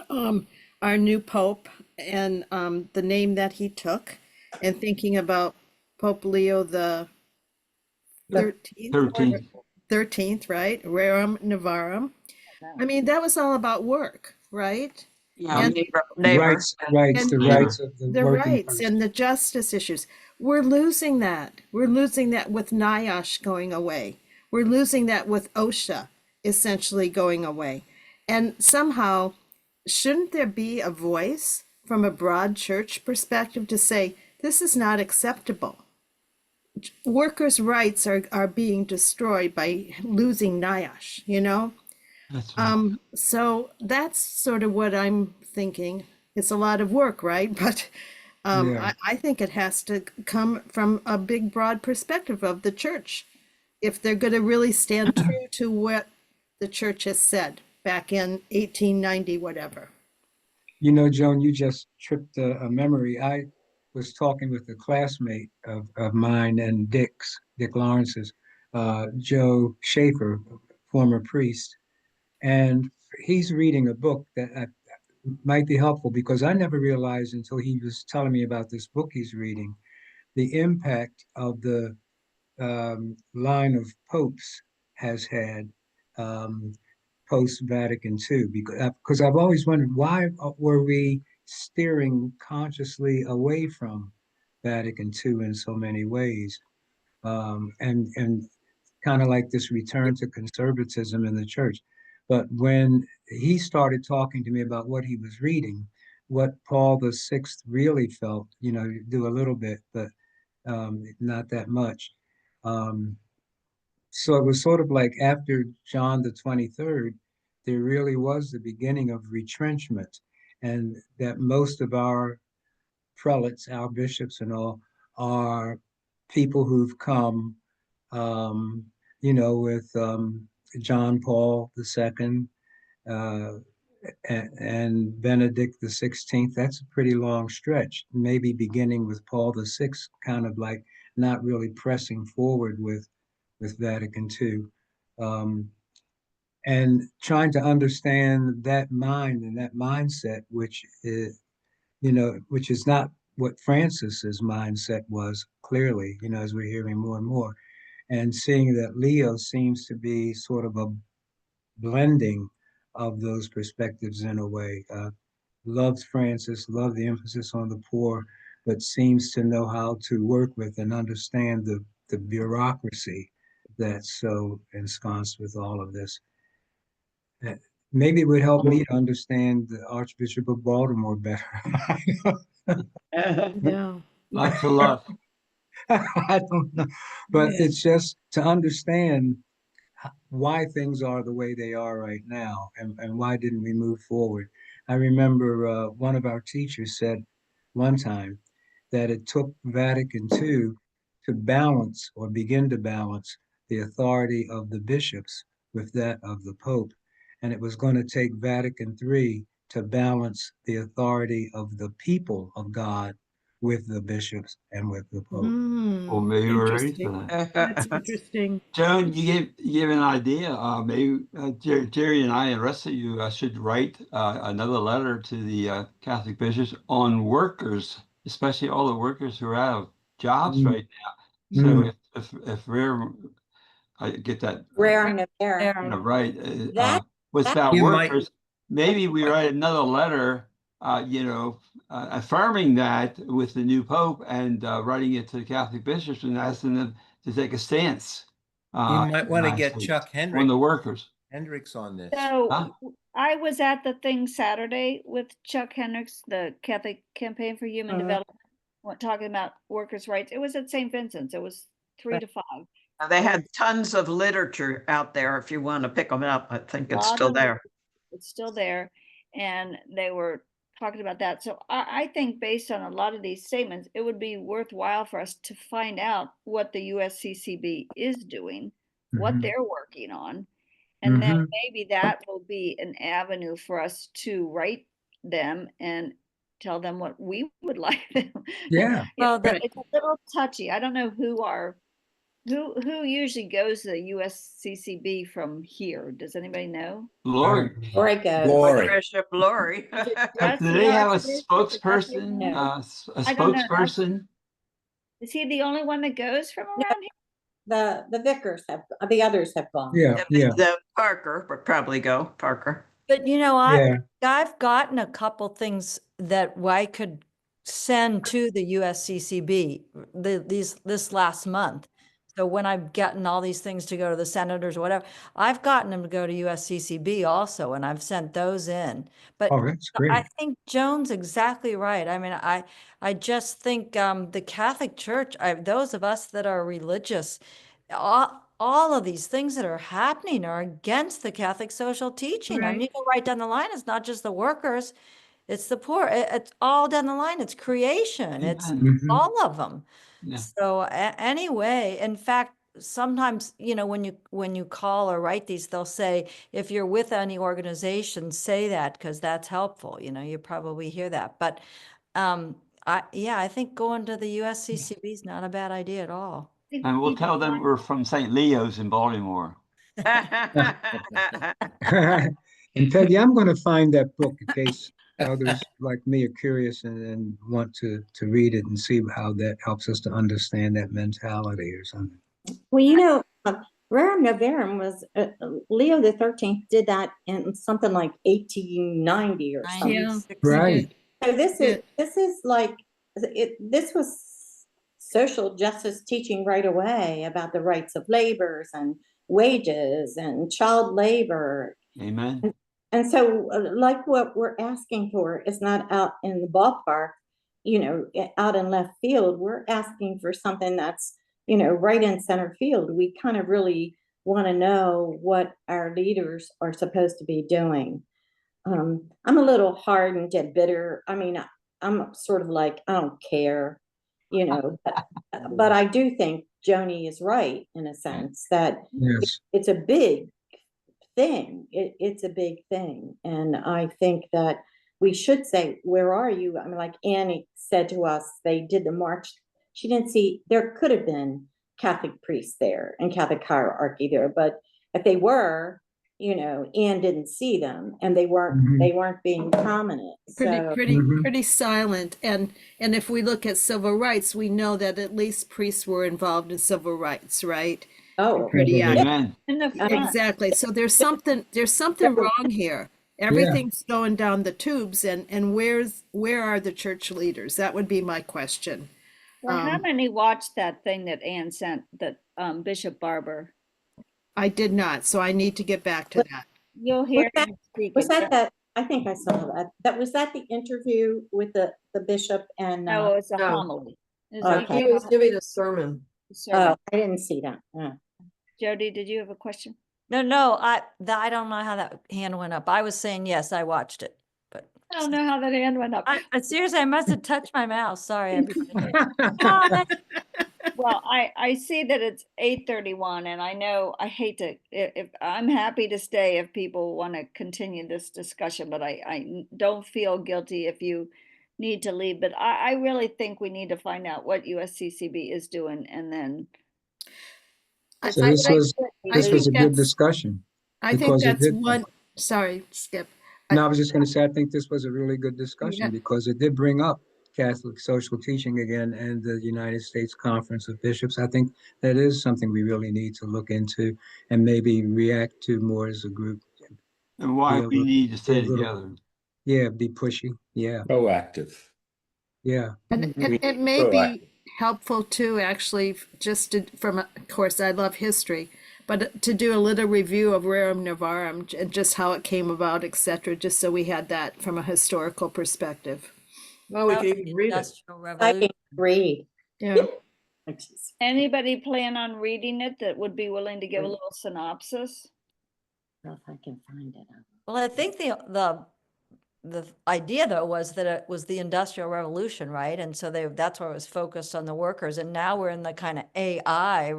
Speaker 10: our new Pope and the name that he took, and thinking about Pope Leo the 13th, right? Rerum Novarum. I mean, that was all about work, right?
Speaker 3: And
Speaker 1: rights of the working person.
Speaker 10: And the justice issues. We're losing that. We're losing that with NIOSH going away. We're losing that with OSHA essentially going away. And somehow, shouldn't there be a voice from a broad church perspective to say, this is not acceptable? Workers' rights are being destroyed by losing NIOSH,
Speaker 14: That's right.
Speaker 10: So that's sort of what I'm thinking. It's a lot of work, right? But
Speaker 1: Yeah.
Speaker 10: I think it has to come from a big, broad perspective of the church. If they're going to really stand true to what the church has said back in 1890, whatever.
Speaker 1: You know, Joan, you just tripped a memory. I was talking with a classmate of mine and Dick Lawrence's, Joe Schaefer, former priest, and he's reading a book that might be helpful because I never realized until he was telling me about this book he's reading, the impact of the line of popes has had post Vatican II, because I've always wondered why were we steering consciously away from Vatican II in so many ways, and kind of like this return to conservatism in the church. But when he started talking to me about what he was reading, what Paul VI really felt, you know, do a little bit, but not that much. Um, so it was sort of like after John the 23rd, there really was the beginning of retrenchment, and that most of our prelates, our bishops, and all are people who've come, um, you know, with John Paul II uh, and Benedict the 16th. That's a pretty long stretch. Maybe beginning with Paul VI, kind of like not really pressing forward with Vatican II. Um, and trying to understand that mind and that mindset, which is, you know, which is not what Francis's mindset was clearly, you know, as we're hearing more and more, and seeing that Leo seems to be sort of a blending of those perspectives in a way. Loves Francis, loved the emphasis on the poor, but seems to know how to work with and understand the bureaucracy that's so ensconced with all of this. Maybe it would help me to understand the Archbishop of Baltimore better.
Speaker 10: Yeah.
Speaker 14: Lots of love.
Speaker 1: I don't know, but
Speaker 10: Yeah.
Speaker 1: it's just to understand why things are the way they are right now, and why didn't we move forward. I remember one of our teachers said one time that it took Vatican II to balance or begin to balance the authority of the bishops with that of the Pope. And it was going to take Vatican III to balance the authority of the people of God with the bishops and with the Pope.
Speaker 14: Well, maybe we're ready for
Speaker 10: Interesting.
Speaker 14: that.
Speaker 10: That's interesting.
Speaker 14: Joan, you gave an idea. Maybe Jerry and I and the rest of you should write another letter to the Catholic bishops on workers, especially all the workers who are out of jobs
Speaker 1: Mm.
Speaker 14: right now. So if we're, I get that
Speaker 13: Rare and rare.
Speaker 14: right,
Speaker 13: That
Speaker 14: what's
Speaker 13: that
Speaker 14: about
Speaker 16: You might,
Speaker 14: workers? Maybe we write another letter, affirming that with the new Pope and writing it to the Catholic bishops and asking them to take a stance
Speaker 16: you
Speaker 14: in
Speaker 16: might
Speaker 14: the
Speaker 16: want to
Speaker 14: United
Speaker 16: get
Speaker 14: States
Speaker 16: Chuck
Speaker 14: on the workers.
Speaker 16: Hendricks on this.
Speaker 14: Huh?
Speaker 5: So I was at the thing Saturday with Chuck Hendricks, the Catholic Campaign for Human Development, talking about workers' rights. It was at St. Vincent's. It was 3 to 5.
Speaker 3: They had tons of literature out there if you want to pick them up. I think it's
Speaker 5: Lot
Speaker 3: still
Speaker 5: of
Speaker 3: there.
Speaker 5: It's still there, and they were talking about that. So I think based on a lot of these statements, it would be worthwhile for us to find out what the USCCB is doing, what
Speaker 1: Mhm.
Speaker 5: they're working on, and then
Speaker 1: Mhm.
Speaker 5: maybe that will be an avenue for us to write them and tell them what we would like them.
Speaker 1: Yeah.
Speaker 2: Well,
Speaker 5: It's a little touchy. I don't know who usually goes to the USCCB from here. Does anybody know?
Speaker 14: Lori,
Speaker 13: Lori goes.
Speaker 16: Glory.
Speaker 3: Bishop Lori.
Speaker 5: Is it
Speaker 14: do
Speaker 5: just the
Speaker 14: they have a
Speaker 5: Archbishop? Is it just
Speaker 14: spokesperson?
Speaker 5: him?
Speaker 14: A
Speaker 5: I don't know.
Speaker 14: spokesperson?
Speaker 5: Is he the only one that goes from
Speaker 13: No,
Speaker 5: around here?
Speaker 13: the vicars have, the others have gone.
Speaker 1: Yeah. Yeah.
Speaker 3: The Parker would probably go. Parker.
Speaker 2: But you know,
Speaker 1: Yeah.
Speaker 2: I've gotten a couple things that I could send to the USCCB this last month. So when I've gotten all these things to go to the senators or whatever, I've gotten them to go to USCCB also, and I've sent those in. But
Speaker 1: Oh, that's great.
Speaker 2: I think Joan's exactly right. I mean, I just think the Catholic Church, those of us that are religious, all of these things that are happening are against the Catholic social teaching. I mean, you go right down the line. It's not just the workers, it's the poor. It's all down the line. It's creation. It's all of them.
Speaker 14: Yeah.
Speaker 2: So anyway, in fact, sometimes, you know, when you call or write these, they'll say, if you're with any organization, say that, because that's helpful. You know, you probably hear that. But I think going to the USCCB is not a bad idea at all.
Speaker 14: And we'll tell them we're from St. Leo's in Baltimore.
Speaker 1: And Peggy, I'm going to find that book in case others like me are curious and want to read it and see how that helps us to understand that mentality or something.
Speaker 13: Well, you know, Rerum Novarum was Leo the 13th did that in something like 1890 or something.
Speaker 10: Yeah,
Speaker 1: Right.
Speaker 13: So this is like this was social justice teaching right away about the rights of laborers and wages and child labor.
Speaker 14: Amen.
Speaker 13: And so, like what we're asking for is not out in the ballpark, you know, out in left field. We're asking for something that's, you know, right in center field. We kind of really want to know what our leaders are supposed to be doing. I'm a little hardened and bitter. I mean, I'm sort of like, I don't care, you know, but I do think Joni is right in a sense that
Speaker 1: Yes.
Speaker 13: it's a big thing. It's a big thing. And I think that we should say, where are you? I mean, like Annie said to us, they did the march. She didn't see, there could have been Catholic priests there and Catholic hierarchy there, but if they were, you know, Anne didn't see them and they weren't being prominent.
Speaker 10: Pretty silent. And if we look at civil rights, we know that at least priests were involved in civil rights, right?
Speaker 13: Oh,
Speaker 10: pretty active.
Speaker 14: Amen.
Speaker 5: In the front.
Speaker 10: Exactly. So there's something wrong here. Everything's going down the tubes, and where are the church leaders? That would be my question.
Speaker 5: Well, how many watched that thing that Anne sent, that Bishop Barber?
Speaker 10: I did not, so I need to get back to that.
Speaker 5: You'll hear him speak.
Speaker 13: Was that I think I saw that. Was that the interview with the bishop and
Speaker 5: No, it's a
Speaker 8: No.
Speaker 5: homily.
Speaker 8: He was giving a sermon.
Speaker 13: Oh, I didn't see that. Yeah.
Speaker 5: Jody, did you have a question?
Speaker 2: No, I don't know how that hand went up. I was saying, yes, I watched it, but
Speaker 5: I don't know how that hand went up.
Speaker 2: seriously, I must have touched my mouse. Sorry, everybody.
Speaker 5: Well, I see that it's 8:31, and I know I hate to, if I'm happy to stay if people want to continue this discussion, but I don't feel guilty if you need to leave. But I really think we need to find out what USCCB is doing, and then.
Speaker 1: So this was a good discussion.
Speaker 10: I think that's one. Sorry, Skip.
Speaker 1: No, I was just going to say, I think this was a really good discussion because it did bring up Catholic social teaching again and the United States Conference of Bishops. I think that is something we really need to look into and maybe react to more as a group.
Speaker 14: And why we need to stay together.
Speaker 1: Yeah, be pushy. Yeah.
Speaker 16: Proactive.
Speaker 1: Yeah.
Speaker 10: And it may be helpful too, actually, just to, of course, I love history, but to do a little review of Rerum Novarum and just how it came about, etc., just so we had that from a historical perspective.
Speaker 8: Well, we could even read it.
Speaker 13: I can read.
Speaker 10: Yeah.
Speaker 5: Anybody plan on reading it that would be willing to give a little synopsis?
Speaker 13: If I can find it.
Speaker 2: Well, I think the idea though was that it was the Industrial Revolution, right? And so that's where it was focused on the workers. And now we're in the kind of AI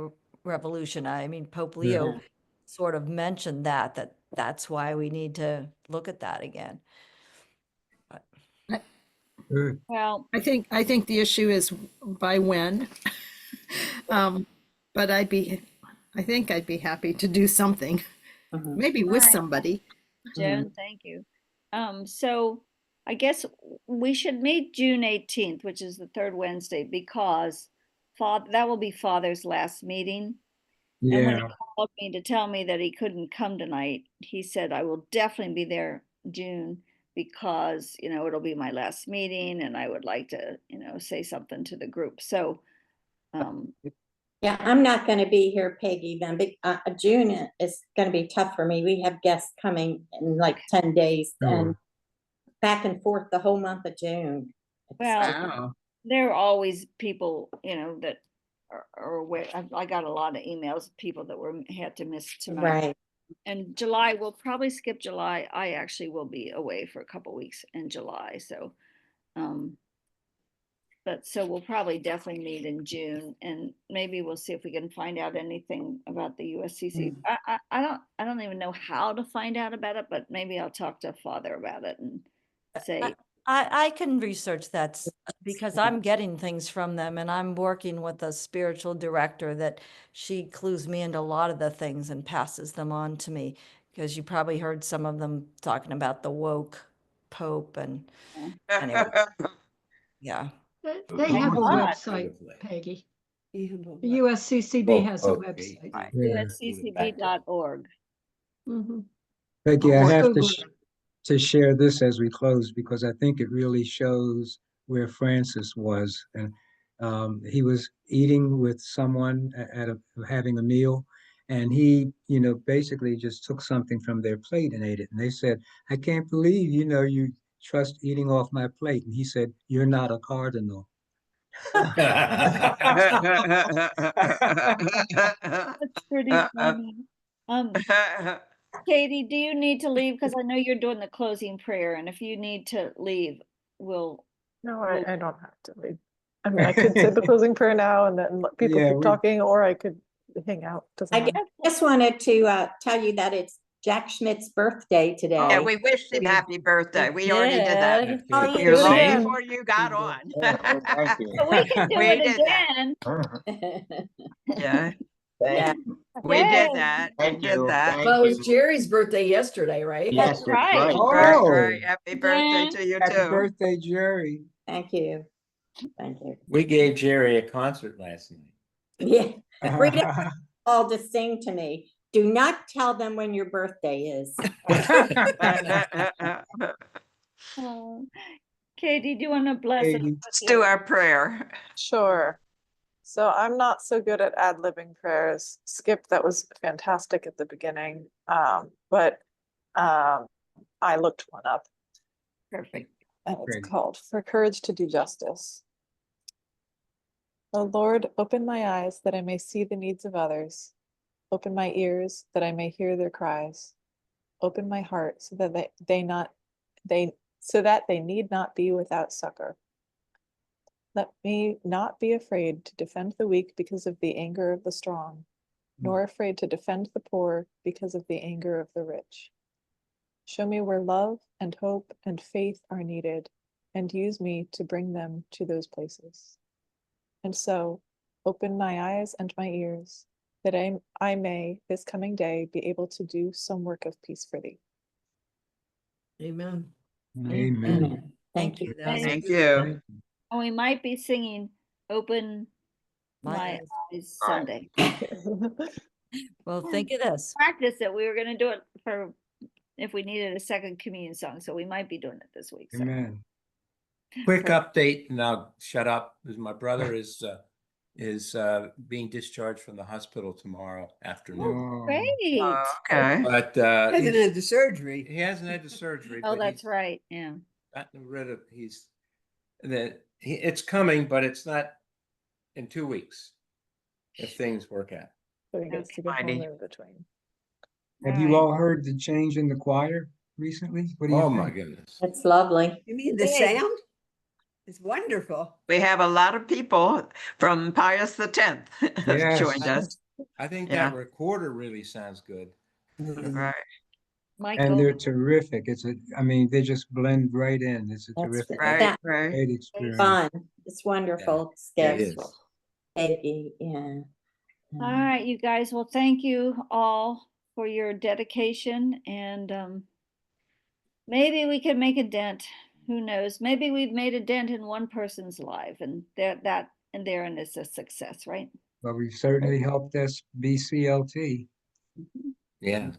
Speaker 2: revolution. I mean, Pope Leo sort of mentioned that's why we need to look at that again.
Speaker 5: Well,
Speaker 10: I think the issue is by when. But I think I'd be happy to do something, maybe with somebody.
Speaker 5: Joan, thank you. So I guess we should meet June 18th, which is the third Wednesday, because that will be Father's last meeting.
Speaker 1: Yeah.
Speaker 5: And when he called me to tell me that he couldn't come tonight, he said, I will definitely be there June because, you know, it'll be my last meeting and I would like to, you know, say something to the group. So,
Speaker 13: yeah, I'm not going to be here, Peggy, then. June is going to be tough for me. We have guests coming in like 10 days and back and forth the whole month of June.
Speaker 5: Well, there are always people, you know, that are aware. I got a lot of emails of people that had to miss tonight.
Speaker 13: Right.
Speaker 5: And July, we'll probably skip July. I actually will be away for a couple weeks in July. So, but so we'll probably definitely meet in June, and maybe we'll see if we can find out anything about the USCC. I don't even know how to find out about it, but maybe I'll talk to Father about it and say,
Speaker 2: I can research that because I'm getting things from them, and I'm working with a spiritual director that she clues me into a lot of the things and passes them on to me, because you probably heard some of them talking about the woke Pope and anyway, yeah.
Speaker 7: They have a website, Peggy. The USCCB has a website.
Speaker 5: usccb.org.
Speaker 1: Becky, I have
Speaker 7: Google
Speaker 1: to share this as we close, because I think it really shows where Francis was. And he was eating with someone having a meal, and he, basically just took something from their plate and ate it. And they said, "I can't believe, you trust eating off my plate." And he said, "You're not a cardinal."
Speaker 5: That's pretty funny. Katie, do you need to leave? Because I know you're doing the closing prayer, and if you need to leave, we'll.
Speaker 17: No, I don't have to leave. I mean, I could say the closing prayer now and then let people keep talking, or I could hang out.
Speaker 13: I just wanted to tell you that it's Jack Schmidt's birthday today.
Speaker 3: Yeah, we wished him happy birthday. We already did that.
Speaker 13: Oh, you
Speaker 3: You're long
Speaker 13: did?
Speaker 3: before you got on.
Speaker 5: So we can do it
Speaker 3: again. Yeah.
Speaker 13: Yeah.
Speaker 3: We did that. We did that.
Speaker 8: Well, it was Jerry's birthday yesterday, right?
Speaker 3: Yes, that's right.
Speaker 1: Oh,
Speaker 3: Right. Happy birthday to you
Speaker 1: happy
Speaker 3: too.
Speaker 1: birthday, Jerry.
Speaker 13: Thank you. Thank you.
Speaker 16: We gave Jerry a concert last night.
Speaker 13: Yeah. Rita called to sing to me. Do not tell them when your birthday is.
Speaker 5: Katie, do you want to bless us?
Speaker 3: Let's do our prayer.
Speaker 17: Sure. So I'm not so good at ad-libbing prayers. Skip, that was fantastic at the beginning. But I looked one up.
Speaker 5: Perfect.
Speaker 17: And it's called For Courage to Do Justice. O Lord, open my eyes that I may see the needs of others. Open my ears that I may hear their cries. Open my heart so that they need not be without succor. Let me not be afraid to defend the weak because of the anger of the strong, nor afraid to defend the poor because of the anger of the rich. Show me where love and hope and faith are needed, and use me to bring them to those places. And so, open my eyes and my ears, that I may, this coming day, be able to do some work of peace for thee.
Speaker 8: Amen.
Speaker 1: Amen.
Speaker 13: Thank you.
Speaker 3: Thank you.
Speaker 5: And we might be singing Open My Eyes Sunday.
Speaker 2: Well, think of this.
Speaker 5: Practice it. We were going to do it for if we needed a second communion song. So we might be doing it this week. So.
Speaker 1: Amen.
Speaker 16: Quick update, and I'll shut up. My brother is being discharged from the hospital tomorrow afternoon.
Speaker 5: Great.
Speaker 3: Okay.
Speaker 16: But
Speaker 15: Hasn't had the surgery.
Speaker 16: he hasn't had the surgery.
Speaker 5: Oh,
Speaker 16: but
Speaker 5: that's
Speaker 16: he's
Speaker 5: right. Yeah.
Speaker 16: gotten rid of. It's coming, but it's not in 2 weeks if things work out.
Speaker 17: So he gets to go home in between.
Speaker 1: Have you all heard the change in the choir recently? What do you think?
Speaker 16: My goodness.
Speaker 13: It's lovely.
Speaker 15: You mean the sound? It's wonderful.
Speaker 3: We have a lot of people from Pius X
Speaker 1: Yes.
Speaker 3: joined us.
Speaker 16: I think
Speaker 3: Yeah.
Speaker 16: that recorder really sounds good.
Speaker 3: Right.
Speaker 1: And they're terrific. They just blend right in. It's a terrific,
Speaker 3: Right.
Speaker 1: great experience.
Speaker 13: Fun. It's wonderful.
Speaker 16: Yeah, it
Speaker 13: Skip.
Speaker 16: is.
Speaker 13: Peggy, yeah.
Speaker 5: All right, you guys. Well, thank you all for your dedication, and maybe we can make a dent. Who knows? Maybe we've made a dent in one person's life, and therein is a success, right?
Speaker 1: Well, we've certainly helped us BCLT.
Speaker 16: Yeah.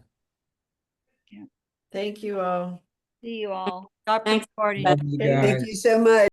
Speaker 8: Thank you all.
Speaker 5: See you all.
Speaker 2: Dr. Party.
Speaker 1: Love you guys.
Speaker 15: Thank you so much.